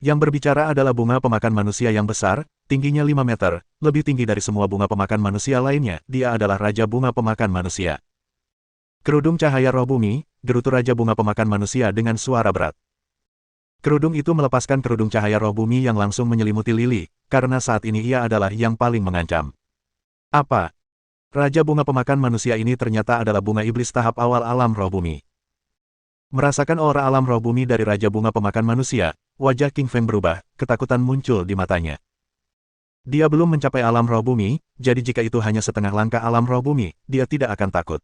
Yang berbicara adalah bunga pemakan manusia yang besar, tingginya 5 meter, lebih tinggi dari semua bunga pemakan manusia lainnya. Dia adalah Raja Bunga Pemakan Manusia. Kerudung cahaya roh bumi, gerutu Raja Bunga Pemakan Manusia dengan suara berat. Kerudung itu melepaskan kerudung cahaya roh bumi yang langsung menyelimuti Lily, karena saat ini ia adalah yang paling mengancam. Apa? Raja Bunga Pemakan Manusia ini ternyata adalah bunga iblis tahap awal alam roh bumi. Merasakan aura alam roh bumi dari Raja Bunga Pemakan Manusia, wajah King Feng berubah, ketakutan muncul di matanya. Dia belum mencapai alam roh bumi, jadi jika itu hanya setengah langkah alam roh bumi, dia tidak akan takut.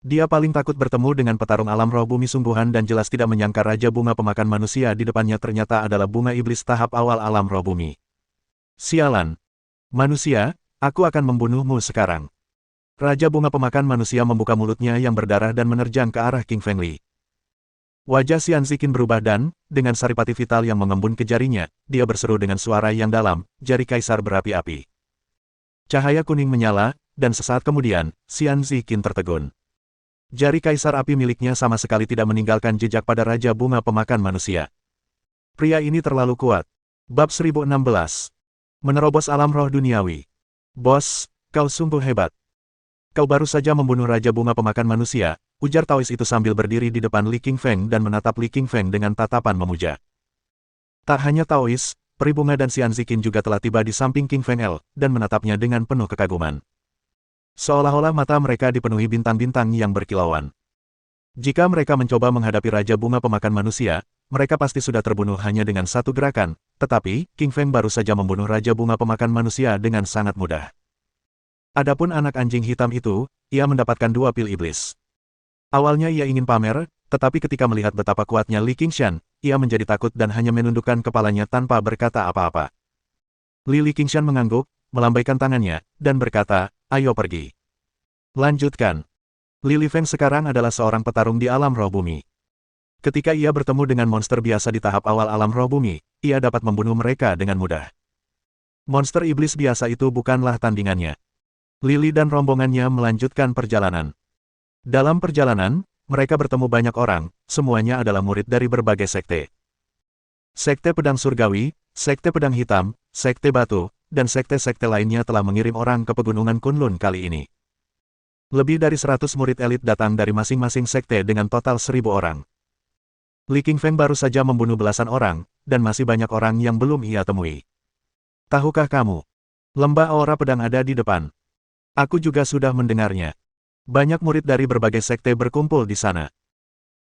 Dia paling takut bertemu dengan petarung alam roh bumi sungguhan dan jelas tidak menyangka Raja Bunga Pemakan Manusia di depannya ternyata adalah bunga iblis tahap awal alam roh bumi. Sialan! Manusia, aku akan membunuhmu sekarang. Raja Bunga Pemakan Manusia membuka mulutnya yang berdarah dan menerjang ke arah King Feng Li. Wajah Xian Ziqin berubah dan, dengan saripati vital yang mengembun ke jarinya, dia berseru dengan suara yang dalam, jari kaisar berapi-api. Cahaya kuning menyala, dan sesaat kemudian, Xian Ziqin tertegun. Jari kaisar api miliknya sama sekali tidak meninggalkan jejak pada Raja Bunga Pemakan Manusia. Pria ini terlalu kuat. Bab 1016. Menerobos alam roh duniawi. Bos, kau sungguh hebat. Kau baru saja membunuh Raja Bunga Pemakan Manusia, ujar Taois itu sambil berdiri di depan Li Qingfeng dan menatap Li Qingfeng dengan tatapan memuja. Tak hanya Taois, Peri Bunga dan Xian Ziqin juga telah tiba di samping Qingfeng El, dan menatapnya dengan penuh kekaguman. Seolah-olah mata mereka dipenuhi bintang-bintang yang berkilauan. Jika mereka mencoba menghadapi Raja Bunga Pemakan Manusia, mereka pasti sudah terbunuh hanya dengan satu gerakan, tetapi, Qingfeng baru saja membunuh Raja Bunga Pemakan Manusia dengan sangat mudah. Adapun anak anjing hitam itu, ia mendapatkan 2 pil iblis. Awalnya ia ingin pamer, tetapi ketika melihat betapa kuatnya Li Qingshan, ia menjadi takut dan hanya menundukkan kepalanya tanpa berkata apa-apa. Li Qingshan mengangguk, melambaikan tangannya, dan berkata, ayo pergi. Lanjutkan. Li Lifeng sekarang adalah seorang petarung di alam roh bumi. Ketika ia bertemu dengan monster biasa di tahap awal alam roh bumi, ia dapat membunuh mereka dengan mudah. Monster iblis biasa itu bukanlah tandingannya. Lili dan rombongannya melanjutkan perjalanan. Dalam perjalanan, mereka bertemu banyak orang, semuanya adalah murid dari berbagai sekte. Sekte Pedang Surgawi, Sekte Pedang Hitam, Sekte Batu, dan sekte-sekte lainnya telah mengirim orang ke Pegunungan Kunlun kali ini. Lebih dari 100 murid elit datang dari masing-masing sekte dengan total 1.000 orang. Li Qingfeng baru saja membunuh belasan orang, dan masih banyak orang yang belum ia temui. Tahukah kamu? Lembah Aura Pedang ada di depan. Aku juga sudah mendengarnya. Banyak murid dari berbagai sekte berkumpul di sana.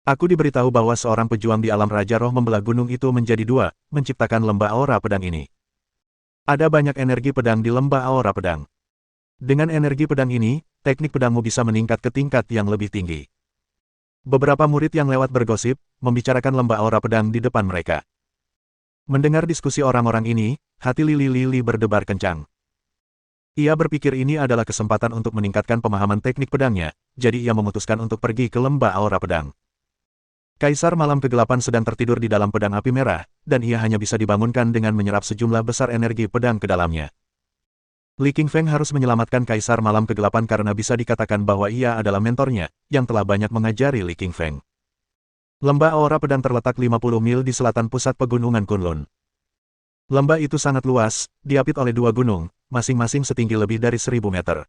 Aku diberitahu bahwa seorang pejuang di alam Raja Roh membelah gunung itu menjadi 2, menciptakan lembah aura pedang ini. Ada banyak energi pedang di lembah aura pedang. Dengan energi pedang ini, teknik pedangmu bisa meningkat ke tingkat yang lebih tinggi. Beberapa murid yang lewat bergosip, membicarakan lembah aura pedang di depan mereka. Mendengar diskusi orang-orang ini, hati Lili berdebar kencang. Ia berpikir ini adalah kesempatan untuk meningkatkan pemahaman teknik pedangnya, jadi ia memutuskan untuk pergi ke lembah aura pedang. Kaisar Malam Kegelapan sedang tertidur di dalam pedang api merah, dan ia hanya bisa dibangunkan dengan menyerap sejumlah besar energi pedang ke dalamnya. Li Qingfeng harus menyelamatkan Kaisar Malam Kegelapan karena bisa dikatakan bahwa ia adalah mentornya, yang telah banyak mengajari Li Qingfeng. Lembah aura pedang terletak 50 mil di selatan pusat Pegunungan Kunlun. Lembah itu sangat luas, diapit oleh 2 gunung, masing-masing setinggi lebih dari 1.000 meter.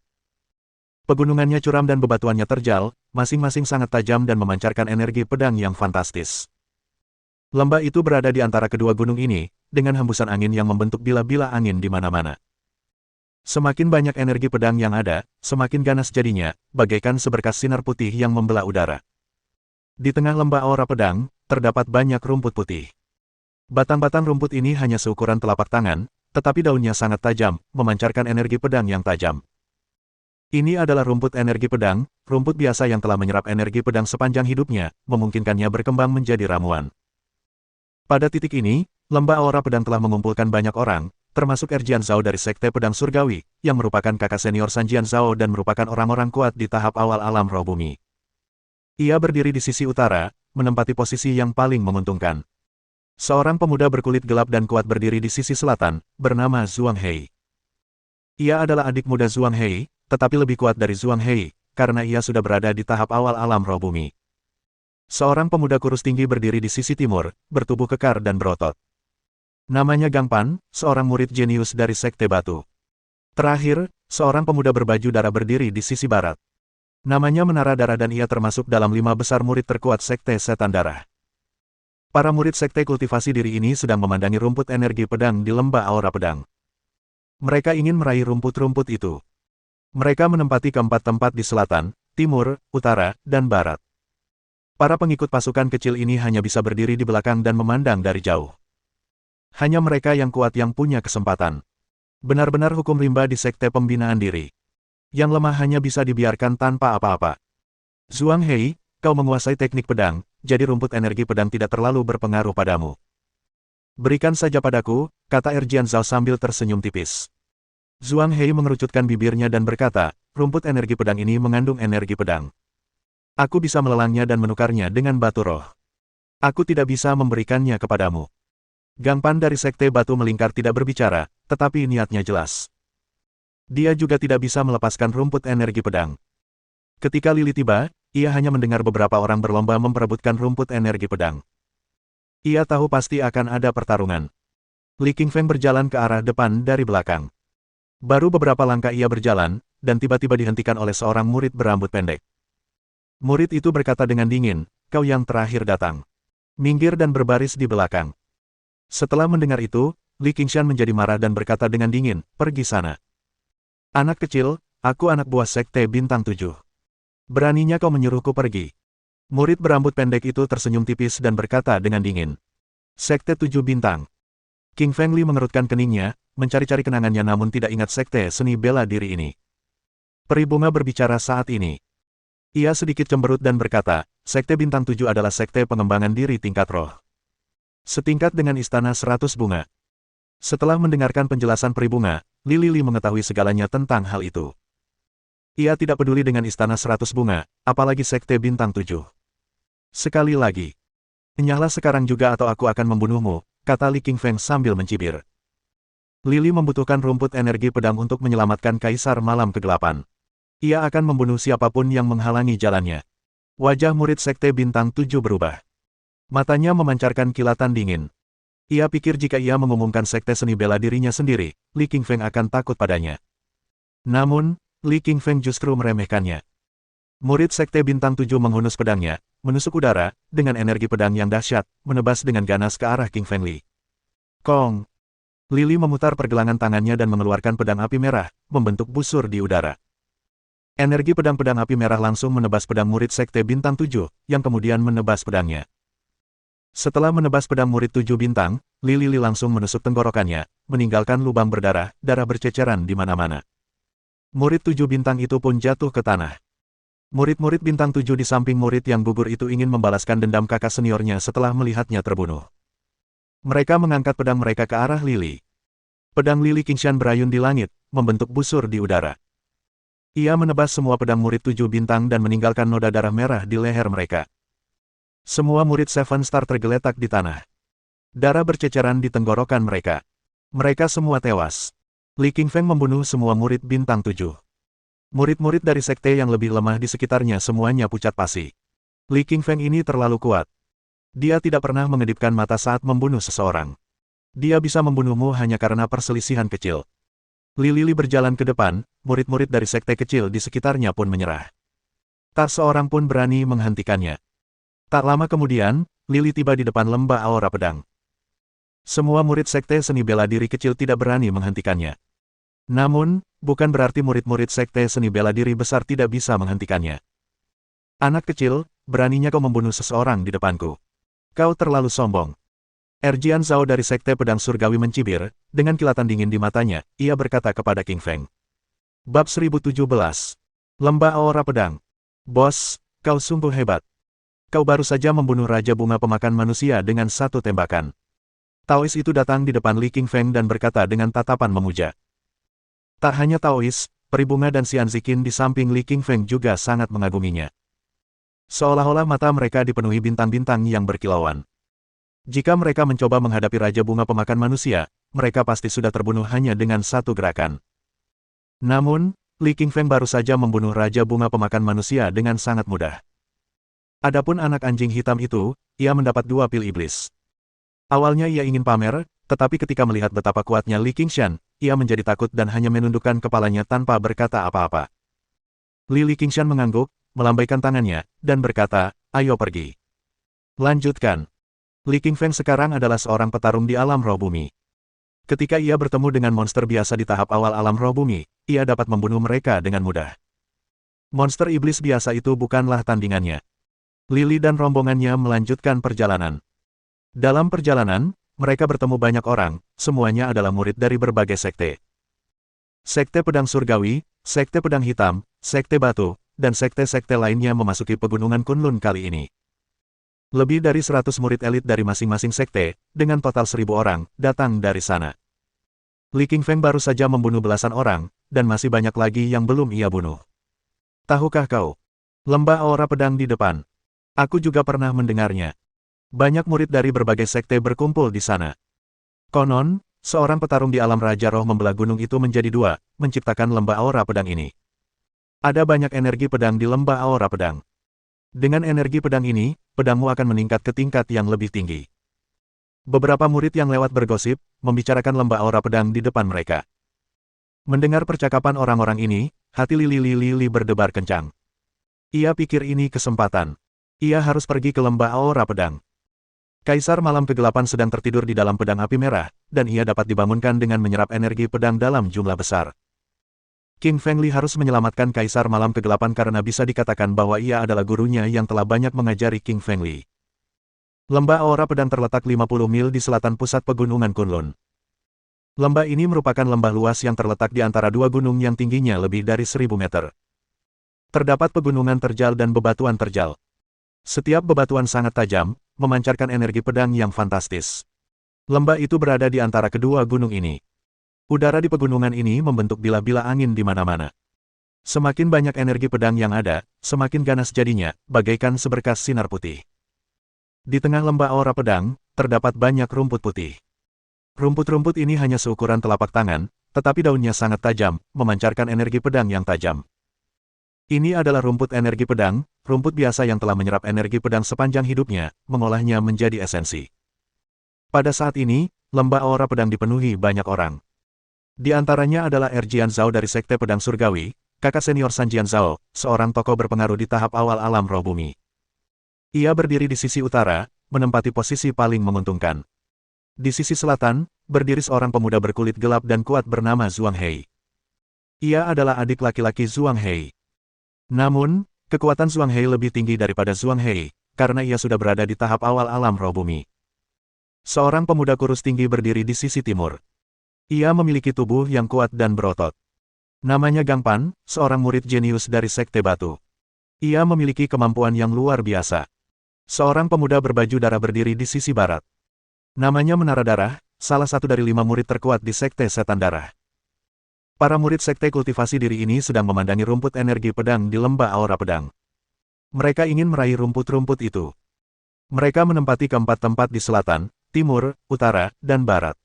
Pegunungannya curam dan bebatuannya terjal, masing-masing sangat tajam dan memancarkan energi pedang yang fantastis. Lembah itu berada di antara kedua gunung ini, dengan hembusan angin yang membentuk bila-bila angin di mana-mana. Semakin banyak energi pedang yang ada, semakin ganas jadinya, bagaikan seberkas sinar putih yang membelah udara. Di tengah lembah aura pedang, terdapat banyak rumput putih. Batang-batang rumput ini hanya seukuran telapak tangan, tetapi daunnya sangat tajam, memancarkan energi pedang yang tajam. Ini adalah rumput energi pedang, rumput biasa yang telah menyerap energi pedang sepanjang hidupnya, memungkinkannya berkembang menjadi ramuan. Pada titik ini, lembah aura pedang telah mengumpulkan banyak orang, termasuk Erjian Zhao dari Sekte Pedang Surgawi, yang merupakan kakak senior Sanjian Zhao dan merupakan orang-orang kuat di tahap awal alam roh bumi. Ia berdiri di sisi utara, menempati posisi yang paling menguntungkan. Seorang pemuda berkulit gelap dan kuat berdiri di sisi selatan, bernama Zhuang Hei. Ia adalah adik muda Zhuang Hei, tetapi lebih kuat dari Zhuang Hei, karena ia sudah berada di tahap awal alam roh bumi. Seorang pemuda kurus tinggi berdiri di sisi timur, bertubuh kekar dan berotot. Namanya Gang Pan, seorang murid jenius dari Sekte Batu. Terakhir, seorang pemuda berbaju darah berdiri di sisi barat. Namanya Menara Darah dan ia termasuk dalam 5 besar murid terkuat Sekte Setan Darah. Para murid sekte kultivasi diri ini sedang memandangi rumput energi pedang di lembah aura pedang. Mereka ingin meraih rumput-rumput itu. Mereka menempati keempat tempat di selatan, timur, utara, dan barat. Para pengikut pasukan kecil ini hanya bisa berdiri di belakang dan memandang dari jauh. Hanya mereka yang kuat yang punya kesempatan. Benar-benar hukum rimba di sekte pembinaan diri. Yang lemah hanya bisa dibiarkan tanpa apa-apa. Zhuang Hei, kau menguasai teknik pedang, jadi rumput energi pedang tidak terlalu berpengaruh padamu. Berikan saja padaku, kata Erjian Zhao sambil tersenyum tipis. Zhuang Hei mengerucutkan bibirnya dan berkata, rumput energi pedang ini mengandung energi pedang. Aku bisa melelangnya dan menukarnya dengan batu roh. Aku tidak bisa memberikannya kepadamu. Gangpan dari Sekte Batu Melingkar tidak berbicara, tetapi niatnya jelas. Dia juga tidak bisa melepaskan rumput energi pedang. Ketika Lili tiba, ia hanya mendengar beberapa orang berlomba memperebutkan rumput energi pedang. Ia tahu pasti akan ada pertarungan. Li Qingfeng berjalan ke arah depan dari belakang. Baru beberapa langkah ia berjalan, dan tiba-tiba dihentikan oleh seorang murid berambut pendek. Murid itu berkata dengan dingin, "Kau yang terakhir datang. Minggir dan berbaris di belakang." Setelah mendengar itu, Li Qingshan menjadi marah dan berkata dengan dingin, "Pergi sana. Anak kecil, aku anak buah Sekte Bintang 7. Beraninya kau menyuruhku pergi." Murid berambut pendek itu tersenyum tipis dan berkata dengan dingin, "Sekte 7 Bintang." King Feng Li mengerutkan keningnya, mencari-cari kenangannya namun tidak ingat sekte seni bela diri ini. Peri bunga berbicara saat ini. Ia sedikit cemberut dan berkata, Sekte Bintang 7 adalah sekte pengembangan diri tingkat roh. Setingkat dengan Istana 100 Bunga. Setelah mendengarkan penjelasan peri bunga, Li Li mengetahui segalanya tentang hal itu. Ia tidak peduli dengan Istana 100 Bunga, apalagi Sekte Bintang 7. Sekali lagi. Nyahlah sekarang juga atau aku akan membunuhmu, kata Li Qingfeng sambil mencibir. Lili membutuhkan rumput energi pedang untuk menyelamatkan Kaisar Malam Kegelapan. Ia akan membunuh siapapun yang menghalangi jalannya. Wajah murid Sekte Bintang 7 berubah. Matanya memancarkan kilatan dingin. Ia pikir jika ia mengumumkan sekte seni bela dirinya sendiri, Li Qingfeng akan takut padanya. Namun, Li Qingfeng justru meremehkannya. Murid Sekte Bintang 7 menghunus pedangnya, menusuk udara, dengan energi pedang yang dahsyat, menebas dengan ganas ke arah King Feng Li. Kong! Lili memutar pergelangan tangannya dan mengeluarkan pedang api merah, membentuk busur di udara. Energi pedang-pedang api merah langsung menebas pedang murid Sekte Bintang 7, yang kemudian menebas pedangnya. Setelah menebas pedang murid 7 bintang, Lili langsung menusuk tenggorokannya, meninggalkan lubang berdarah, darah berceceran di mana-mana. Murid 7 bintang itu pun jatuh ke tanah. Murid-murid bintang 7 di samping murid yang gugur itu ingin membalaskan dendam kakak seniornya setelah melihatnya terbunuh. Mereka mengangkat pedang mereka ke arah Lili. Pedang Lili Qingshan berayun di langit, membentuk busur di udara. Ia menebas semua pedang murid 7 bintang dan meninggalkan noda darah merah di leher mereka. Semua murid Seven Star tergeletak di tanah. Darah berceceran di tenggorokan mereka. Mereka semua tewas. Li Qingfeng membunuh semua murid bintang 7. Murid-murid dari sekte yang lebih lemah di sekitarnya semuanya pucat pasi. Li Qingfeng ini terlalu kuat. Dia tidak pernah mengedipkan mata saat membunuh seseorang. Dia bisa membunuhmu hanya karena perselisihan kecil. Li Li berjalan ke depan, murid-murid dari sekte kecil di sekitarnya pun menyerah. Tak seorang pun berani menghentikannya. Tak lama kemudian, Lili tiba di depan lembah aura pedang. Semua murid sekte seni bela diri kecil tidak berani menghentikannya. Namun, bukan berarti murid-murid sekte seni bela diri besar tidak bisa menghentikannya. Anak kecil, beraninya kau membunuh seseorang di depanku. Kau terlalu sombong. Erjian Zhao dari sekte pedang surgawi mencibir, dengan kilatan dingin di matanya, ia berkata kepada King Feng. Bab 1017. Lembah aura pedang. Bos, kau sungguh hebat. Kau baru saja membunuh Raja Bunga Pemakan Manusia dengan satu tembakan. Taois itu datang di depan Li Qingfeng dan berkata dengan tatapan memuja. Tak hanya Taois, Peri Bunga dan Xian Ziqin di samping Li Qingfeng juga sangat mengaguminya. Seolah-olah mata mereka dipenuhi bintang-bintang yang berkilauan. Jika mereka mencoba menghadapi Raja Bunga Pemakan Manusia, mereka pasti sudah terbunuh hanya dengan satu gerakan. Namun, Li Qingfeng baru saja membunuh Raja Bunga Pemakan Manusia dengan sangat mudah. Adapun anak anjing hitam itu, ia mendapat 2 pil iblis. Awalnya ia ingin pamer, tetapi ketika melihat betapa kuatnya Li Qingshan, ia menjadi takut dan hanya menundukkan kepalanya tanpa berkata apa-apa. Li Qingshan mengangguk, melambaikan tangannya, dan berkata, ayo pergi. Lanjutkan. Li Qingfeng sekarang adalah seorang petarung di alam roh bumi. Ketika ia bertemu dengan monster biasa di tahap awal alam roh bumi, ia dapat membunuh mereka dengan mudah. Monster iblis biasa itu bukanlah tandingannya. Lili dan rombongannya melanjutkan perjalanan. Dalam perjalanan, mereka bertemu banyak orang, semuanya adalah murid dari berbagai sekte. Sekte Pedang Surgawi, Sekte Pedang Hitam, Sekte Batu, dan sekte-sekte lainnya memasuki pegunungan Kunlun kali ini. Lebih dari 100 murid elit dari masing-masing sekte, dengan total 1000 orang, datang dari sana. Li Qingfeng baru saja membunuh belasan orang, dan masih banyak lagi yang belum ia bunuh. Tahukah kau? Lembah aura pedang di depan. Aku juga pernah mendengarnya. Banyak murid dari berbagai sekte berkumpul di sana. Konon, seorang petarung di alam Raja Roh membelah gunung itu menjadi dua, menciptakan lembah aura pedang ini. Ada banyak energi pedang di lembah aura pedang. Dengan energi pedang ini, pedangmu akan meningkat ke tingkat yang lebih tinggi. Beberapa murid yang lewat bergosip, membicarakan lembah aura pedang di depan mereka. Mendengar percakapan orang-orang ini, hati Lili berdebar kencang. Ia pikir ini kesempatan. Ia harus pergi ke lembah aura pedang. Kaisar Malam Kegelapan sedang tertidur di dalam pedang api merah, dan ia dapat dibangunkan dengan menyerap energi pedang dalam jumlah besar. King Fengli harus menyelamatkan Kaisar Malam Kegelapan karena bisa dikatakan bahwa ia adalah gurunya yang telah banyak mengajari King Fengli. Lembah aura pedang terletak 50 mil di selatan pusat pegunungan Kunlun. Lembah ini merupakan lembah luas yang terletak di antara dua gunung yang tingginya lebih dari 1000 meter. Terdapat pegunungan terjal dan bebatuan terjal. Setiap bebatuan sangat tajam, memancarkan energi pedang yang fantastis. Lembah itu berada di antara kedua gunung ini. Udara di pegunungan ini membentuk bila-bila angin di mana-mana. Semakin banyak energi pedang yang ada, semakin ganas jadinya, bagaikan seberkas sinar putih. Di tengah lembah aura pedang, terdapat banyak rumput putih. Rumput-rumput ini hanya seukuran telapak tangan, tetapi daunnya sangat tajam, memancarkan energi pedang yang tajam. Ini adalah rumput energi pedang, rumput biasa yang telah menyerap energi pedang sepanjang hidupnya, mengolahnya menjadi esensi. Pada saat ini, lembah aura pedang dipenuhi banyak orang. Di antaranya adalah Erjian Zhao dari Sekte Pedang Surgawi, kakak senior Sanjian Zhao, seorang tokoh berpengaruh di tahap awal alam roh bumi. Ia berdiri di sisi utara, menempati posisi paling menguntungkan. Di sisi selatan, berdiri seorang pemuda berkulit gelap dan kuat bernama Zhuang Hei. Ia adalah adik laki-laki Zhuang Hei. Namun, kekuatan Zhuang Hei lebih tinggi daripada Zhuang Hei, karena ia sudah berada di tahap awal alam roh bumi. Seorang pemuda kurus tinggi berdiri di sisi timur. Ia memiliki tubuh yang kuat dan berotot. Namanya Gang Pan, seorang murid jenius dari Sekte Batu. Ia memiliki kemampuan yang luar biasa. Seorang pemuda berbaju darah berdiri di sisi barat. Namanya Menara Darah, salah satu dari 5 murid terkuat di Sekte Setan Darah. Para murid sekte kultivasi diri ini sedang memandangi rumput energi pedang di lembah aura pedang. Mereka ingin meraih rumput-rumput itu. Mereka menempati keempat tempat di selatan, timur, utara, dan barat.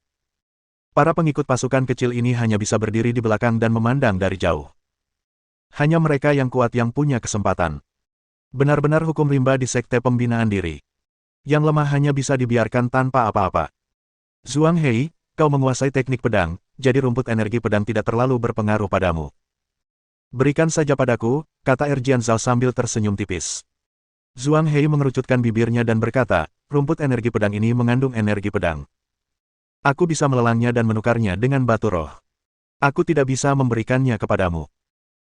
Para pengikut pasukan kecil ini hanya bisa berdiri di belakang dan memandang dari jauh. Hanya mereka yang kuat yang punya kesempatan. Benar-benar hukum rimba di sekte pembinaan diri. Yang lemah hanya bisa dibiarkan tanpa apa-apa. Zhuang Hei, kau menguasai teknik pedang, jadi rumput energi pedang tidak terlalu berpengaruh padamu. Berikan saja padaku, kata Erjian Zhao sambil tersenyum tipis. Zhuang Hei mengerucutkan bibirnya dan berkata, rumput energi pedang ini mengandung energi pedang. Aku bisa melelangnya dan menukarnya dengan batu roh. Aku tidak bisa memberikannya kepadamu.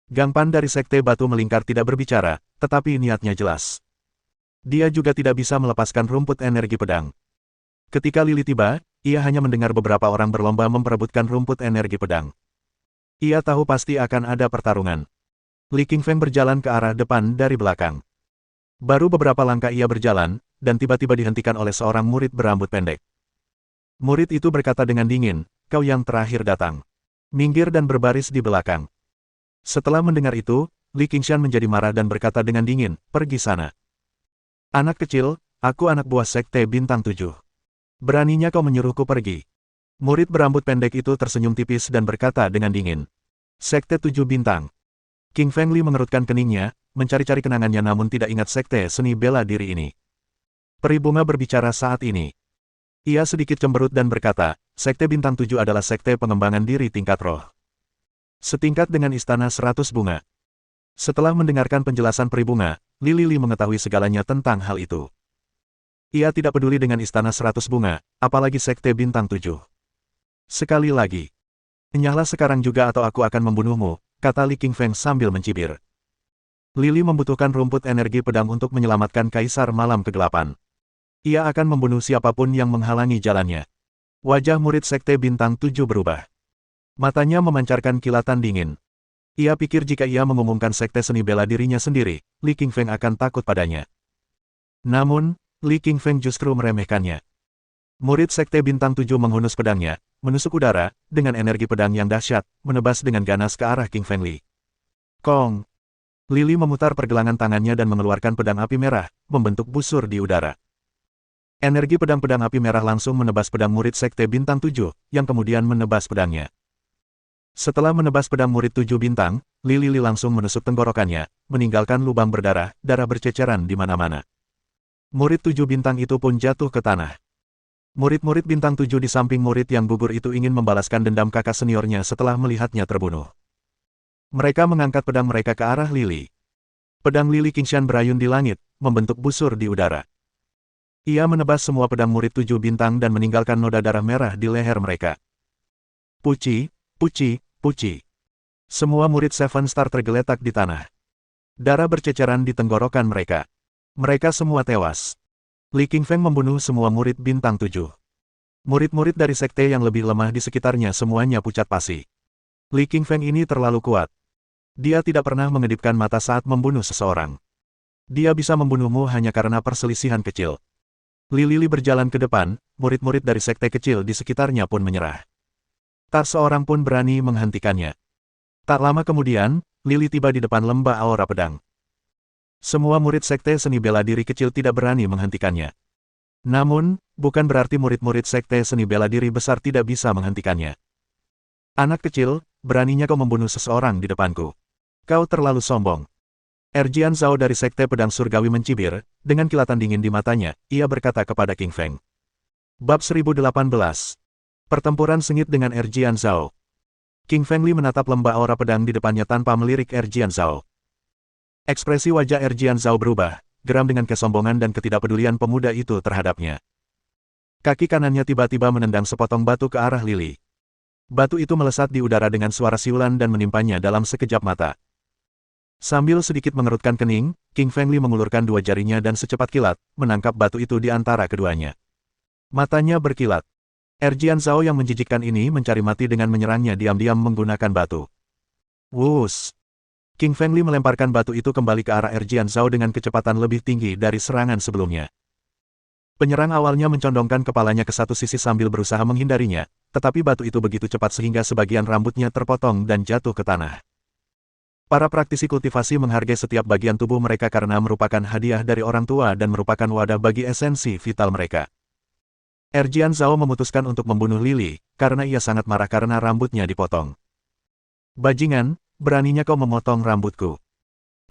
Gang Pan dari Sekte Batu melingkar tidak berbicara, tetapi niatnya jelas. Dia juga tidak bisa melepaskan rumput energi pedang. Ketika Lili tiba, ia hanya mendengar beberapa orang berlomba memperebutkan rumput energi pedang. Ia tahu pasti akan ada pertarungan. Li Qingfeng berjalan ke arah depan dari belakang. Baru beberapa langkah ia berjalan, dan tiba-tiba dihentikan oleh seorang murid berambut pendek. Murid itu berkata dengan dingin, kau yang terakhir datang. Minggir dan berbaris di belakang. Setelah mendengar itu, Li Qingshan menjadi marah dan berkata dengan dingin, pergi sana. Anak kecil, aku anak buah Sekte Bintang 7. Beraninya kau menyuruhku pergi. Murid berambut pendek itu tersenyum tipis dan berkata dengan dingin. Sekte 7 Bintang. King Fengli mengerutkan keningnya, mencari-cari kenangannya namun tidak ingat sekte seni bela diri ini. Peri Bunga berbicara saat ini. Ia sedikit cemberut dan berkata, Sekte Bintang 7 adalah sekte pengembangan diri tingkat roh. Setingkat dengan Istana 100 Bunga. Setelah mendengarkan penjelasan Peri Bunga, Li mengetahui segalanya tentang hal itu. Ia tidak peduli dengan Istana 100 Bunga, apalagi Sekte Bintang 7. Sekali lagi. Enyahlah sekarang juga atau aku akan membunuhmu, kata Li Qingfeng sambil mencibir. Lili membutuhkan rumput energi pedang untuk menyelamatkan Kaisar Malam Kegelapan. Ia akan membunuh siapapun yang menghalangi jalannya. Wajah murid Sekte Bintang 7 berubah. Matanya memancarkan kilatan dingin. Ia pikir jika ia mengumumkan sekte seni bela dirinya sendiri, Li Qingfeng akan takut padanya. Namun, Li Qingfeng justru meremehkannya. Murid Sekte Bintang 7 menghunus pedangnya, menusuk udara, dengan energi pedang yang dahsyat, menebas dengan ganas ke arah King Fengli. Kong! Lili memutar pergelangan tangannya dan mengeluarkan pedang api merah, membentuk busur di udara. Energi pedang-pedang api merah langsung menebas pedang murid Sekte Bintang 7, yang kemudian menebas pedangnya. Setelah menebas pedang murid 7 bintang, Li Lili langsung menusuk tenggorokannya, meninggalkan lubang berdarah, darah berceceran di mana-mana. Murid 7 bintang itu pun jatuh ke tanah. Murid-murid bintang 7 di samping murid yang gugur itu ingin membalaskan dendam kakak seniornya setelah melihatnya terbunuh. Mereka mengangkat pedang mereka ke arah Lili. Pedang Lili Qingshan berayun di langit, membentuk busur di udara. Ia menebas semua pedang murid 7 bintang dan meninggalkan noda darah merah di leher mereka. Puci, puci, puci. Semua murid Seven Star tergeletak di tanah. Darah berceceran di tenggorokan mereka. Mereka semua tewas. Li Qingfeng membunuh semua murid bintang 7. Murid-murid dari sekte yang lebih lemah di sekitarnya semuanya pucat pasi. Li Qingfeng ini terlalu kuat. Dia tidak pernah mengedipkan mata saat membunuh seseorang. Dia bisa membunuhmu hanya karena perselisihan kecil. Li Lili berjalan ke depan, murid-murid dari sekte kecil di sekitarnya pun menyerah. Tak seorang pun berani menghentikannya. Tak lama kemudian, Lili tiba di depan lembah aura pedang. Semua murid sekte seni bela diri kecil tidak berani menghentikannya. Namun, bukan berarti murid-murid sekte seni bela diri besar tidak bisa menghentikannya. Anak kecil, beraninya kau membunuh seseorang di depanku. Kau terlalu sombong. Erjian Zhao dari Sekte Pedang Surgawi mencibir, dengan kilatan dingin di matanya, ia berkata kepada Qingfeng. Bab 1018. Pertempuran sengit dengan Erjian Zhao. Qingfeng Li menatap lembah aura pedang di depannya tanpa melirik Erjian Zhao. Ekspresi wajah Erjian Zhao berubah, geram dengan kesombongan dan ketidakpedulian pemuda itu terhadapnya. Kaki kanannya tiba-tiba menendang sepotong batu ke arah Lili. Batu itu melesat di udara dengan suara siulan dan menimpanya dalam sekejap mata. Sambil sedikit mengerutkan kening, Qingfeng Li mengulurkan dua jarinya dan secepat kilat, menangkap batu itu di antara keduanya. Matanya berkilat. Erjian Zhao yang menjijikkan ini mencari mati dengan menyerangnya diam-diam menggunakan batu. Wus! Qingfeng Li melemparkan batu itu kembali ke arah Erjian Zhao dengan kecepatan lebih tinggi dari serangan sebelumnya. Penyerang awalnya mencondongkan kepalanya ke satu sisi sambil berusaha menghindarinya, tetapi batu itu begitu cepat sehingga sebagian rambutnya terpotong dan jatuh ke tanah. Para praktisi kultivasi menghargai setiap bagian tubuh mereka karena merupakan hadiah dari orang tua dan merupakan wadah bagi esensi vital mereka. Erjian Zhao memutuskan untuk membunuh Lili, karena ia sangat marah karena rambutnya dipotong. Bajingan, beraninya kau memotong rambutku.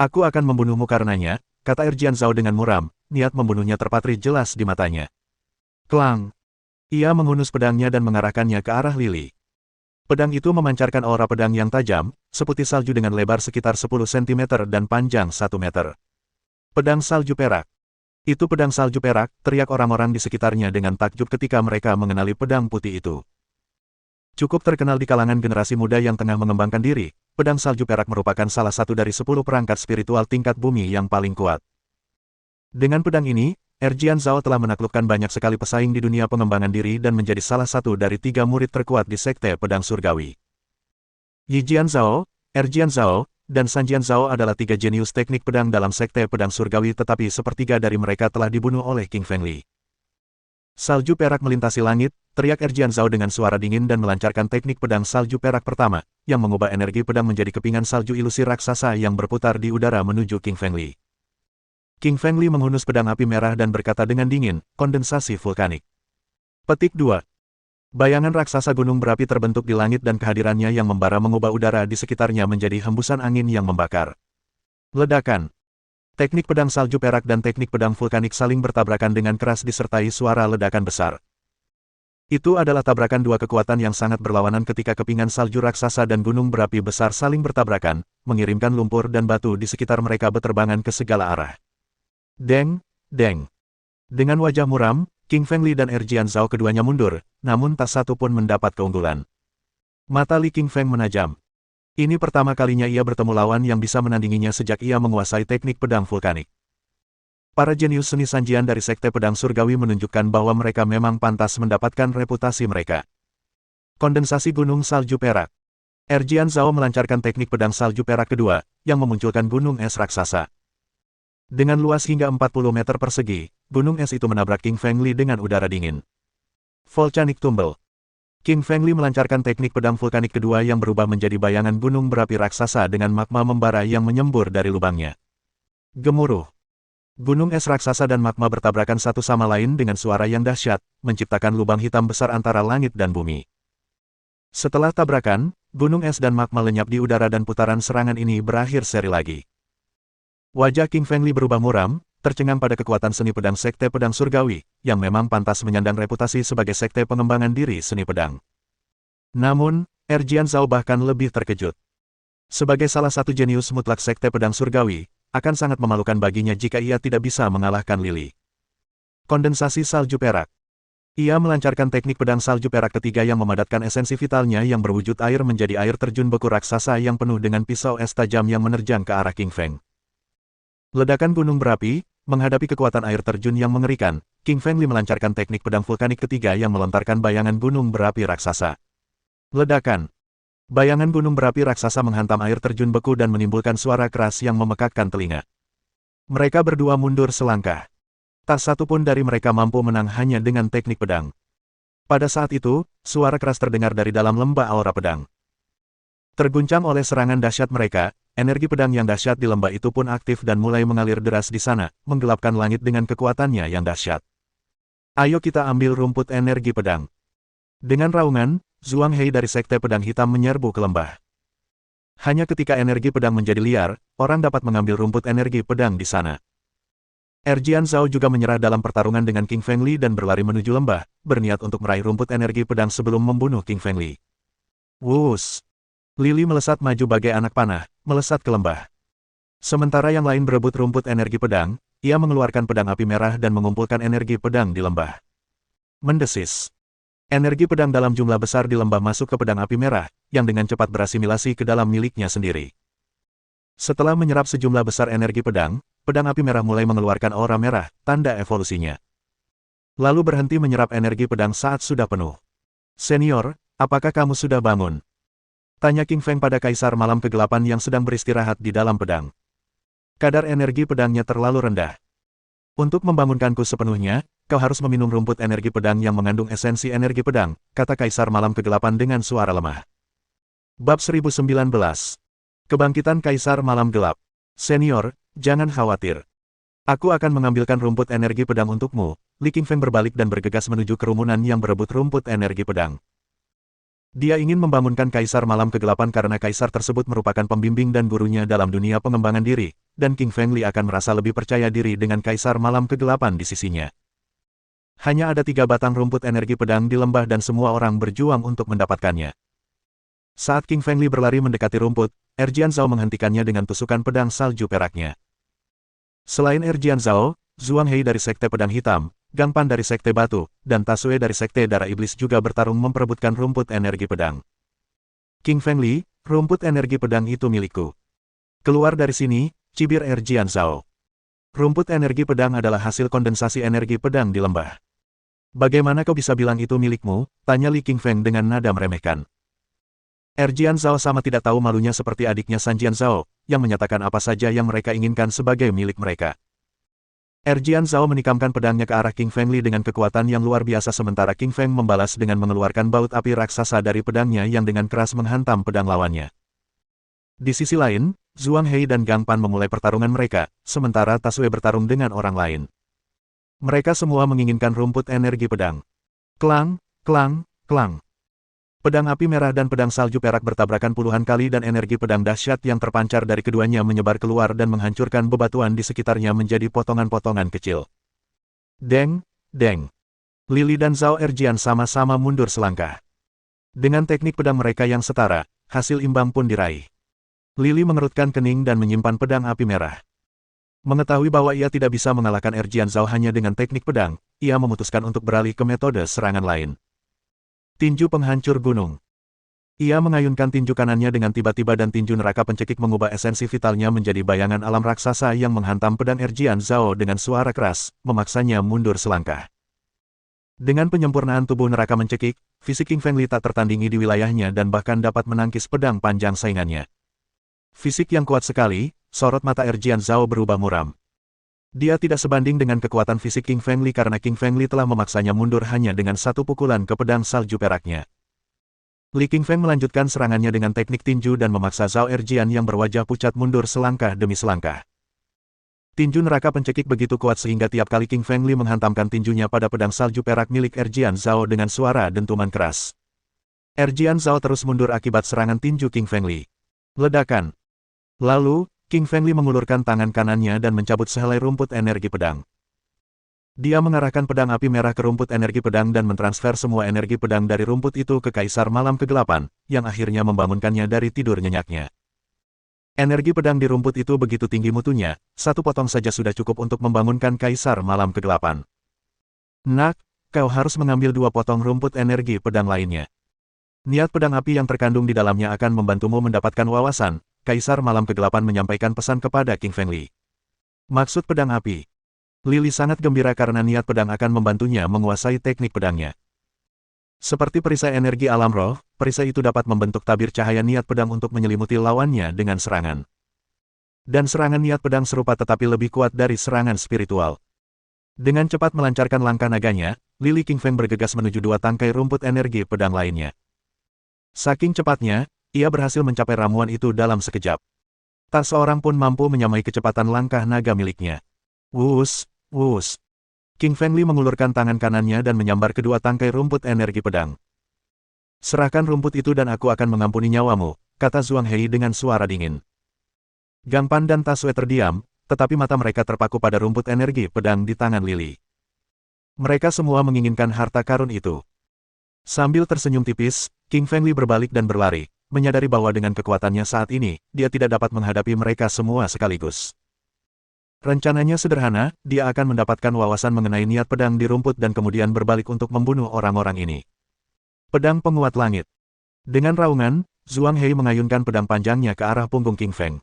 Aku akan membunuhmu karenanya, kata Erjian Zhao dengan muram, niat membunuhnya terpatri jelas di matanya. Klang! Ia menghunus pedangnya dan mengarahkannya ke arah Lili. Pedang itu memancarkan aura pedang yang tajam, seputih salju dengan lebar sekitar 10 cm dan panjang 1 meter. Pedang salju perak. Itu pedang salju perak, teriak orang-orang di sekitarnya dengan takjub ketika mereka mengenali pedang putih itu. Cukup terkenal di kalangan generasi muda yang tengah mengembangkan diri, pedang salju perak merupakan salah satu dari 10 perangkat spiritual tingkat bumi yang paling kuat. Dengan pedang ini, Erjian Zhao telah menaklukkan banyak sekali pesaing di dunia pengembangan diri dan menjadi salah satu dari 3 murid terkuat di Sekte Pedang Surgawi. Yijian Zhao, Erjian Zhao, dan Sanjian Zhao adalah 3 jenius teknik pedang dalam Sekte Pedang Surgawi tetapi sepertiga dari mereka telah dibunuh oleh Qingfeng Li. Salju perak melintasi langit, teriak Erjian Zhao dengan suara dingin dan melancarkan teknik pedang salju perak pertama, yang mengubah energi pedang menjadi kepingan salju ilusi raksasa yang berputar di udara menuju Qingfeng Li. Qingfeng Li menghunus pedang api merah dan berkata dengan dingin, kondensasi vulkanik. Petik 2. Bayangan raksasa gunung berapi terbentuk di langit dan kehadirannya yang membara mengubah udara di sekitarnya menjadi hembusan angin yang membakar. Ledakan. Teknik pedang salju perak dan teknik pedang vulkanik saling bertabrakan dengan keras disertai suara ledakan besar. Itu adalah tabrakan dua kekuatan yang sangat berlawanan ketika kepingan salju raksasa dan gunung berapi besar saling bertabrakan, mengirimkan lumpur dan batu di sekitar mereka berterbangan ke segala arah. Deng, deng. Dengan wajah muram, Qingfeng Li dan Erjian Zhao keduanya mundur, namun tak satu pun mendapat keunggulan. Mata Li Qingfeng menajam. Ini pertama kalinya ia bertemu lawan yang bisa menandinginya sejak ia menguasai teknik pedang vulkanik. Para jenius seni Sanjian dari Sekte Pedang Surgawi menunjukkan bahwa mereka memang pantas mendapatkan reputasi mereka. Kondensasi gunung salju perak. Erjian Zhao melancarkan teknik pedang salju perak kedua, yang memunculkan gunung es raksasa. Dengan luas hingga 40 meter persegi, gunung es itu menabrak Qingfeng Li dengan udara dingin. Volcanic Tumble. Qingfeng Li melancarkan teknik pedang vulkanik kedua yang berubah menjadi bayangan gunung berapi raksasa dengan magma membara yang menyembur dari lubangnya. Gemuruh. Gunung es raksasa dan magma bertabrakan satu sama lain dengan suara yang dahsyat, menciptakan lubang hitam besar antara langit dan bumi. Setelah tabrakan, gunung es dan magma lenyap di udara dan putaran serangan ini berakhir seri lagi. Wajah King Fengli berubah muram, tercengang pada kekuatan seni pedang Sekte Pedang Surgawi, yang memang pantas menyandang reputasi sebagai sekte pengembangan diri seni pedang. Namun, Erjian Zhao bahkan lebih terkejut. Sebagai salah satu jenius mutlak Sekte Pedang Surgawi, akan sangat memalukan baginya jika ia tidak bisa mengalahkan Lily. Kondensasi salju perak. Ia melancarkan teknik pedang salju perak ketiga yang memadatkan esensi vitalnya yang berwujud air menjadi air terjun beku raksasa yang penuh dengan pisau es tajam yang menerjang ke arah King Feng. Ledakan gunung berapi, menghadapi kekuatan air terjun yang mengerikan, King Fengli melancarkan teknik pedang vulkanik ketiga yang melontarkan bayangan gunung berapi raksasa. Ledakan. Bayangan gunung berapi raksasa menghantam air terjun beku dan menimbulkan suara keras yang memekakkan telinga. Mereka berdua mundur selangkah. Tak satu pun dari mereka mampu menang hanya dengan teknik pedang. Pada saat itu, suara keras terdengar dari dalam lembah aura pedang. Terguncang oleh serangan dahsyat mereka, energi pedang yang dahsyat di lembah itu pun aktif dan mulai mengalir deras di sana, menggelapkan langit dengan kekuatannya yang dahsyat. Ayo kita ambil rumput energi pedang. Dengan raungan, Zhuang Hei dari Sekte Pedang Hitam menyerbu ke lembah. Hanya ketika energi pedang menjadi liar, orang dapat mengambil rumput energi pedang di sana. Erjian Zhao juga menyerah dalam pertarungan dengan King Fengli dan berlari menuju lembah, berniat untuk meraih rumput energi pedang sebelum membunuh King Fengli. Wus! Lily melesat maju bagai anak panah, melesat ke lembah. Sementara yang lain berebut rumput energi pedang, ia mengeluarkan pedang api merah dan mengumpulkan energi pedang di lembah. Mendesis. Energi pedang dalam jumlah besar di lembah masuk ke pedang api merah, yang dengan cepat berasimilasi ke dalam miliknya sendiri. Setelah menyerap sejumlah besar energi pedang api merah mulai mengeluarkan aura merah, tanda evolusinya. Lalu berhenti menyerap energi pedang saat sudah penuh. Senior, apakah kamu sudah bangun? Tanya King Feng pada Kaisar Malam Kegelapan yang sedang beristirahat di dalam pedang. Kadar energi pedangnya terlalu rendah. Untuk membangunkanku sepenuhnya, kau harus meminum rumput energi pedang yang mengandung esensi energi pedang, kata Kaisar Malam Kegelapan dengan suara lemah. Bab 1019. Kebangkitan Kaisar Malam Gelap. Senior, jangan khawatir. Aku akan mengambilkan rumput energi pedang untukmu. Li King Feng berbalik dan bergegas menuju kerumunan yang berebut rumput energi pedang. Dia ingin membangunkan Kaisar Malam Kegelapan karena Kaisar tersebut merupakan pembimbing dan gurunya dalam dunia pengembangan diri, dan King Fengli akan merasa lebih percaya diri dengan Kaisar Malam Kegelapan di sisinya. Hanya ada 3 batang rumput energi pedang di lembah dan semua orang berjuang untuk mendapatkannya. Saat King Fengli berlari mendekati rumput, Erjian Zhao menghentikannya dengan tusukan pedang salju peraknya. Selain Erjian Zhao, Zhuang Hei dari Sekte Pedang Hitam, Gang Pan dari Sekte Batu, dan Tasue dari Sekte Darah Iblis juga bertarung memperebutkan rumput energi pedang. King Fengli, rumput energi pedang itu milikku. Keluar dari sini, cibir Erjian Zhao. Rumput energi pedang adalah hasil kondensasi energi pedang di lembah. Bagaimana kau bisa bilang itu milikmu? Tanya Li King Feng dengan nada meremehkan. Erjian Zhao sama tidak tahu malunya seperti adiknya Sanjian Zhao, yang menyatakan apa saja yang mereka inginkan sebagai milik mereka. Erjian Zhao menikamkan pedangnya ke arah King Fengli dengan kekuatan yang luar biasa sementara King Feng membalas dengan mengeluarkan baut api raksasa dari pedangnya yang dengan keras menghantam pedang lawannya. Di sisi lain, Zhuang Hei dan Gang Pan memulai pertarungan mereka, sementara Tasue bertarung dengan orang lain. Mereka semua menginginkan rumput energi pedang. Klang, klang, klang. Pedang api merah dan pedang salju perak bertabrakan puluhan kali dan energi pedang dahsyat yang terpancar dari keduanya menyebar keluar dan menghancurkan bebatuan di sekitarnya menjadi potongan-potongan kecil. Deng, deng. Lily dan Zhao Erjian sama-sama mundur selangkah. Dengan teknik pedang mereka yang setara, hasil imbang pun diraih. Lily mengerutkan kening dan menyimpan pedang api merah. Mengetahui bahwa ia tidak bisa mengalahkan Erjian Zhao hanya dengan teknik pedang, ia memutuskan untuk beralih ke metode serangan lain. Tinju penghancur gunung. Ia mengayunkan tinju kanannya dengan tiba-tiba dan tinju neraka pencekik mengubah esensi vitalnya menjadi bayangan alam raksasa yang menghantam pedang Erjian Zhao dengan suara keras, memaksanya mundur selangkah. Dengan penyempurnaan tubuh neraka mencekik, fisik King Fengli tak tertandingi di wilayahnya dan bahkan dapat menangkis pedang panjang saingannya. Fisik yang kuat sekali, sorot mata Erjian Zhao berubah muram. Dia tidak sebanding dengan kekuatan fisik King Fengli karena King Fengli telah memaksanya mundur hanya dengan satu pukulan ke pedang salju peraknya. Li King Feng melanjutkan serangannya dengan teknik tinju dan memaksa Zhao Erjian yang berwajah pucat mundur selangkah demi selangkah. Tinju neraka pencekik begitu kuat sehingga tiap kali King Feng Li menghantamkan tinjunya pada pedang salju perak milik Erjian Zhao dengan suara dentuman keras. Erjian Zhao terus mundur akibat serangan tinju King Feng Li. Ledakan. Lalu, King Feng Li mengulurkan tangan kanannya dan mencabut sehelai rumput energi pedang. Dia mengarahkan pedang api merah ke rumput energi pedang dan mentransfer semua energi pedang dari rumput itu ke Kaisar Malam Kegelapan, yang akhirnya membangunkannya dari tidur nyenyaknya. Energi pedang di rumput itu begitu tinggi mutunya, satu potong saja sudah cukup untuk membangunkan Kaisar Malam Kegelapan. Nak, kau harus mengambil 2 potong rumput energi pedang lainnya. Niat pedang api yang terkandung di dalamnya akan membantumu mendapatkan wawasan, Kaisar Malam Kegelapan menyampaikan pesan kepada King Feng Li. Maksud pedang api. Lili sangat gembira karena niat pedang akan membantunya menguasai teknik pedangnya. Seperti perisai energi alam roh, perisai itu dapat membentuk tabir cahaya niat pedang untuk menyelimuti lawannya dengan serangan. Dan serangan niat pedang serupa tetapi lebih kuat dari serangan spiritual. Dengan cepat melancarkan langkah naganya, Lili King Feng bergegas menuju 2 tangkai rumput energi pedang lainnya. Saking cepatnya, ia berhasil mencapai ramuan itu dalam sekejap. Tak seorang pun mampu menyamai kecepatan langkah naga miliknya. Wus, wus. King Feng Li mengulurkan tangan kanannya dan menyambar kedua tangkai rumput energi pedang. Serahkan rumput itu dan aku akan mengampuni nyawamu, kata Zhuang Hei dengan suara dingin. Gang Pan dan Ta Sue terdiam, tetapi mata mereka terpaku pada rumput energi pedang di tangan Lili. Mereka semua menginginkan harta karun itu. Sambil tersenyum tipis, King Feng Li berbalik dan berlari, menyadari bahwa dengan kekuatannya saat ini, dia tidak dapat menghadapi mereka semua sekaligus. Rencananya sederhana, dia akan mendapatkan wawasan mengenai niat pedang di rumput dan kemudian berbalik untuk membunuh orang-orang ini. Pedang penguat langit. Dengan raungan, Zhuang Hei mengayunkan pedang panjangnya ke arah punggung King Feng.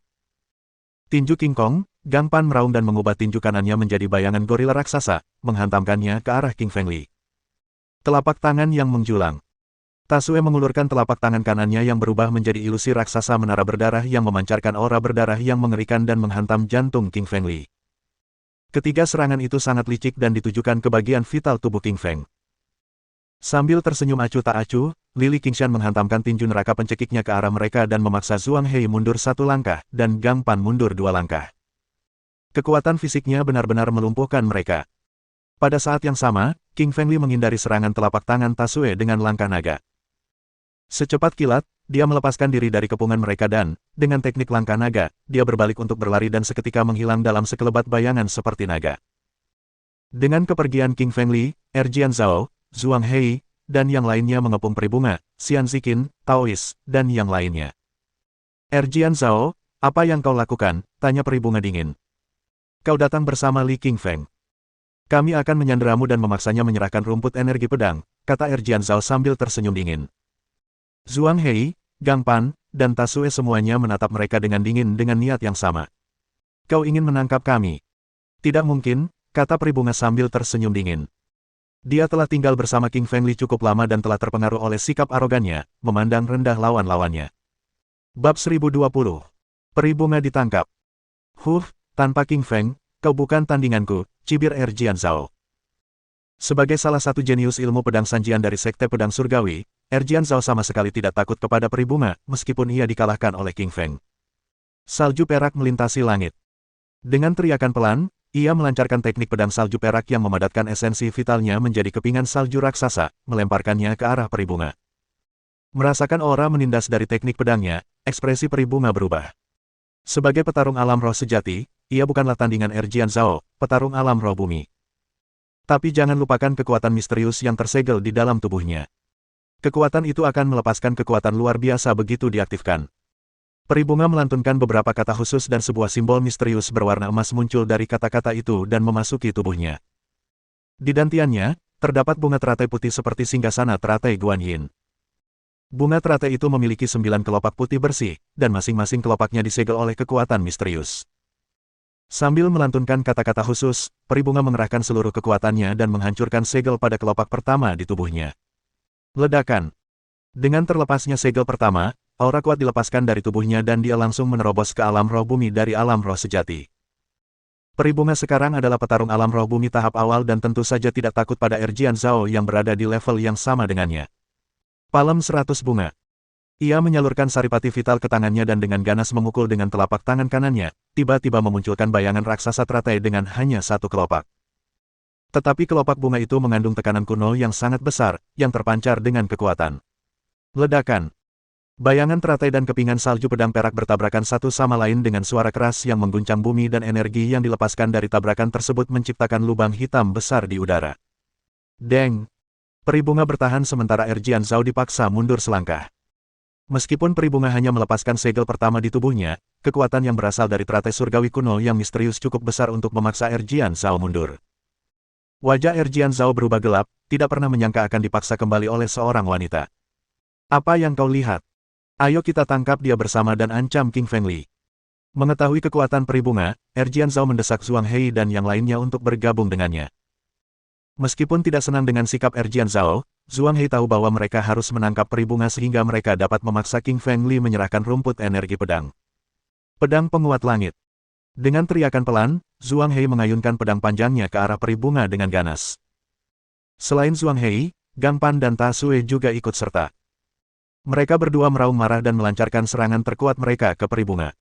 Tinju King Kong, Gang Pan meraung dan mengubah tinju kanannya menjadi bayangan gorila raksasa, menghantamkannya ke arah King Feng Li. Telapak tangan yang menjulang. Ta Sue mengulurkan telapak tangan kanannya yang berubah menjadi ilusi raksasa menara berdarah yang memancarkan aura berdarah yang mengerikan dan menghantam jantung King Feng Li. Ketiga serangan itu sangat licik dan ditujukan ke bagian vital tubuh King Feng. Sambil tersenyum acuh tak acuh, Lili Qingshan menghantamkan tinju neraka pencekiknya ke arah mereka dan memaksa Zhuang Hei mundur 1 langkah, dan Gang Pan mundur 2 langkah. Kekuatan fisiknya benar-benar melumpuhkan mereka. Pada saat yang sama, King Feng Li menghindari serangan telapak tangan Ta Sue dengan langkah naga. Secepat kilat, dia melepaskan diri dari kepungan mereka dan, dengan teknik langkah naga, dia berbalik untuk berlari dan seketika menghilang dalam sekelebat bayangan seperti naga. Dengan kepergian King Feng Li, Erjian Zhao, Zhuang Hei, dan yang lainnya mengepung Peribunga, Xian Ziqin, Taois, dan yang lainnya. Erjian Zhao, apa yang kau lakukan? Tanya Peribunga dingin. Kau datang bersama Li King Feng. Kami akan menyanderamu dan memaksanya menyerahkan rumput energi pedang, kata Erjian Zhao sambil tersenyum dingin. Zhuang Hei, Gang Pan, dan Ta Sue semuanya menatap mereka dengan dingin dengan niat yang sama. Kau ingin menangkap kami? Tidak mungkin, kata Peribunga sambil tersenyum dingin. Dia telah tinggal bersama King Feng Li cukup lama dan telah terpengaruh oleh sikap arogannya, memandang rendah lawan-lawannya. Bab 1020. Peribunga ditangkap. Tanpa King Feng, kau bukan tandinganku, cibir Erjian Zhao. Sebagai salah satu jenius ilmu pedang sanjian dari Sekte Pedang Surgawi, Erjian Zhao sama sekali tidak takut kepada Peribunga, meskipun ia dikalahkan oleh King Feng. Salju perak melintasi langit. Dengan teriakan pelan, ia melancarkan teknik pedang salju perak yang memadatkan esensi vitalnya menjadi kepingan salju raksasa, melemparkannya ke arah Peribunga. Merasakan aura menindas dari teknik pedangnya, ekspresi Peribunga berubah. Sebagai petarung alam roh sejati, ia bukanlah tandingan Erjian Zhao, petarung alam roh bumi. Tapi jangan lupakan kekuatan misterius yang tersegel di dalam tubuhnya. Kekuatan itu akan melepaskan kekuatan luar biasa begitu diaktifkan. Peribunga melantunkan beberapa kata khusus dan sebuah simbol misterius berwarna emas muncul dari kata-kata itu dan memasuki tubuhnya. Di dantiannya, terdapat bunga teratai putih seperti singgasana teratai Guan Yin. Bunga teratai itu memiliki 9 kelopak putih bersih, dan masing-masing kelopaknya disegel oleh kekuatan misterius. Sambil melantunkan kata-kata khusus, Peribunga mengerahkan seluruh kekuatannya dan menghancurkan segel pada kelopak pertama di tubuhnya. Ledakan. Dengan terlepasnya segel pertama, aura kuat dilepaskan dari tubuhnya dan dia langsung menerobos ke alam roh bumi dari alam roh sejati. Peribunga sekarang adalah petarung alam roh bumi tahap awal dan tentu saja tidak takut pada Erjian Zhao yang berada di level yang sama dengannya. Palem 100 bunga. Ia menyalurkan saripati vital ke tangannya dan dengan ganas memukul dengan telapak tangan kanannya, tiba-tiba memunculkan bayangan raksasa teratai dengan hanya satu kelopak. Tetapi kelopak bunga itu mengandung tekanan kuno yang sangat besar, yang terpancar dengan kekuatan. Ledakan. Bayangan teratai dan kepingan salju pedang perak bertabrakan satu sama lain dengan suara keras yang mengguncang bumi dan energi yang dilepaskan dari tabrakan tersebut menciptakan lubang hitam besar di udara. Deng! Peri bunga bertahan sementara Erjian Zhao dipaksa mundur selangkah. Meskipun peri bunga hanya melepaskan segel pertama di tubuhnya, kekuatan yang berasal dari teratai surgawi kuno yang misterius cukup besar untuk memaksa Erjian Zhao mundur. Wajah Erjian Zhao berubah gelap, tidak pernah menyangka akan dipaksa kembali oleh seorang wanita. Apa yang kau lihat? Ayo kita tangkap dia bersama dan ancam King Fengli. Mengetahui kekuatan peri bunga, Erjian Zhao mendesak Zhuang Hei dan yang lainnya untuk bergabung dengannya. Meskipun tidak senang dengan sikap Erjian Zhao, Zhuang Hei tahu bahwa mereka harus menangkap peri bunga sehingga mereka dapat memaksa King Fengli menyerahkan rumput energi pedang. Pedang penguat langit. Dengan teriakan pelan, Zhuang Hei mengayunkan pedang panjangnya ke arah peri bunga dengan ganas. Selain Zhuang Hei, Gang Pan dan Ta Sue juga ikut serta. Mereka berdua meraung marah dan melancarkan serangan terkuat mereka ke peri bunga.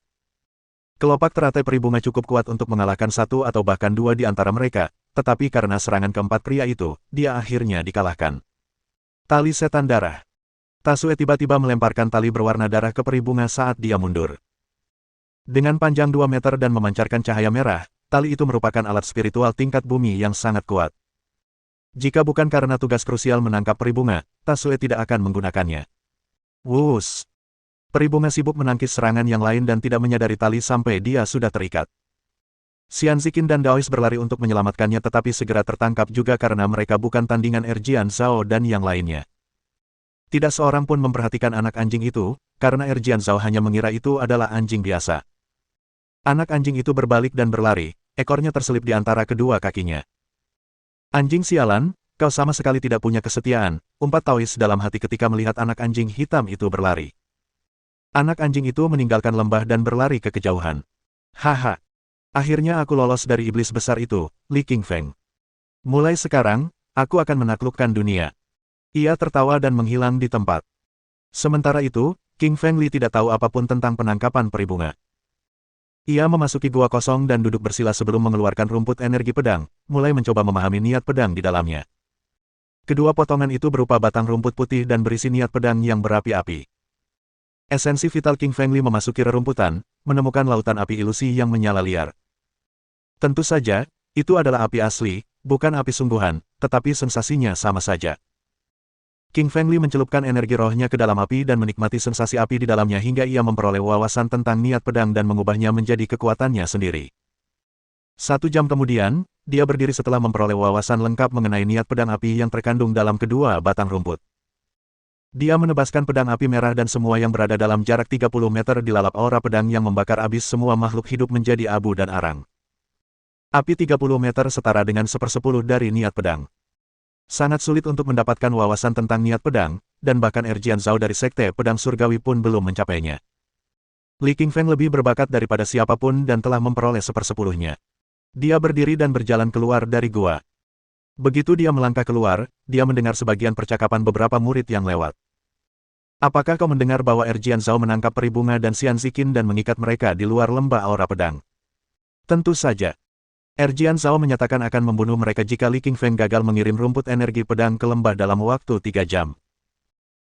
Kelopak teratai peri bunga cukup kuat untuk mengalahkan satu atau bahkan dua di antara mereka, tetapi karena serangan keempat pria itu, dia akhirnya dikalahkan. Tali setan darah. Ta Sue tiba-tiba melemparkan tali berwarna darah ke peri bunga saat dia mundur. Dengan panjang 2 meter dan memancarkan cahaya merah, tali itu merupakan alat spiritual tingkat bumi yang sangat kuat. Jika bukan karena tugas krusial menangkap peri bunga, Ta Sue tidak akan menggunakannya. Wus! Peri bunga sibuk menangkis serangan yang lain dan tidak menyadari tali sampai dia sudah terikat. Xian Ziqin dan Daois berlari untuk menyelamatkannya tetapi segera tertangkap juga karena mereka bukan tandingan Erjian Zhao dan yang lainnya. Tidak seorang pun memperhatikan anak anjing itu, karena Erjian Zhao hanya mengira itu adalah anjing biasa. Anak anjing itu berbalik dan berlari, ekornya terselip di antara kedua kakinya. Anjing sialan, kau sama sekali tidak punya kesetiaan, umpat Taois dalam hati ketika melihat anak anjing hitam itu berlari. Anak anjing itu meninggalkan lembah dan berlari ke kejauhan. Haha! Akhirnya aku lolos dari iblis besar itu, Li Qingfeng. Mulai sekarang, aku akan menaklukkan dunia. Ia tertawa dan menghilang di tempat. Sementara itu, King Feng Li tidak tahu apapun tentang penangkapan peri bunga. Ia memasuki gua kosong dan duduk bersila sebelum mengeluarkan rumput energi pedang, mulai mencoba memahami niat pedang di dalamnya. Kedua potongan itu berupa batang rumput putih dan berisi niat pedang yang berapi-api. Esensi vital King Feng Li memasuki rerumputan, menemukan lautan api ilusi yang menyala liar. Tentu saja, itu adalah api asli, bukan api sungguhan, tetapi sensasinya sama saja. King Feng Li mencelupkan energi rohnya ke dalam api dan menikmati sensasi api di dalamnya hingga ia memperoleh wawasan tentang niat pedang dan mengubahnya menjadi kekuatannya sendiri. 1 jam kemudian, dia berdiri setelah memperoleh wawasan lengkap mengenai niat pedang api yang terkandung dalam kedua batang rumput. Dia menebaskan pedang api merah dan semua yang berada dalam jarak 30 meter dilalap aura pedang yang membakar habis semua makhluk hidup menjadi abu dan arang. Api 30 meter setara dengan 1/10 dari niat pedang. Sangat sulit untuk mendapatkan wawasan tentang niat pedang, dan bahkan Erjian Zhao dari Sekte Pedang Surgawi pun belum mencapainya. Li Qingfeng lebih berbakat daripada siapapun dan telah memperoleh 1/10-nya. Dia berdiri dan berjalan keluar dari gua. Begitu dia melangkah keluar, dia mendengar sebagian percakapan beberapa murid yang lewat. Apakah kau mendengar bahwa Erjian Zhao menangkap peri bunga dan Xian Ziqin dan mengikat mereka di luar lembah aura pedang? Tentu saja. Erjian Zhao menyatakan akan membunuh mereka jika Li Qingfeng gagal mengirim rumput energi pedang ke lembah dalam waktu 3 jam.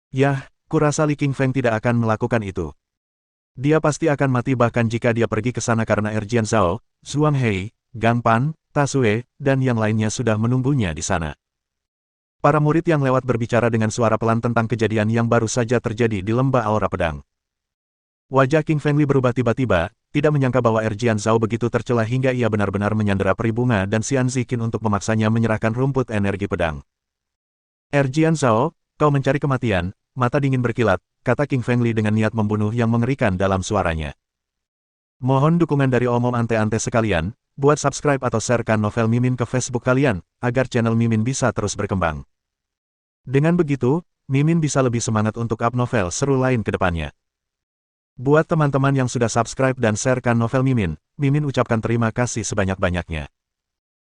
Yah, kurasa Li Qingfeng tidak akan melakukan itu. Dia pasti akan mati bahkan jika dia pergi ke sana karena Erjian Zhao, Zhuang Hei, Gang Pan, Ta Sue, dan yang lainnya sudah menunggunya di sana. Para murid yang lewat berbicara dengan suara pelan tentang kejadian yang baru saja terjadi di lembah aura pedang. Wajah King Feng Li berubah tiba-tiba, tidak menyangka bahwa Erjian Zhao begitu tercela hingga ia benar-benar menyandera peri bunga dan Xian Ziqin untuk memaksanya menyerahkan rumput energi pedang. Erjian Zhao, kau mencari kematian, mata dingin berkilat, kata King Feng Li dengan niat membunuh yang mengerikan dalam suaranya. Mohon dukungan dari omom ante-ante sekalian, buat subscribe atau sharekan novel Mimin ke Facebook kalian, agar channel Mimin bisa terus berkembang. Dengan begitu, Mimin bisa lebih semangat untuk up novel seru lain ke depannya. Buat teman-teman yang sudah subscribe dan sharekan novel Mimin, Mimin ucapkan terima kasih sebanyak-banyaknya.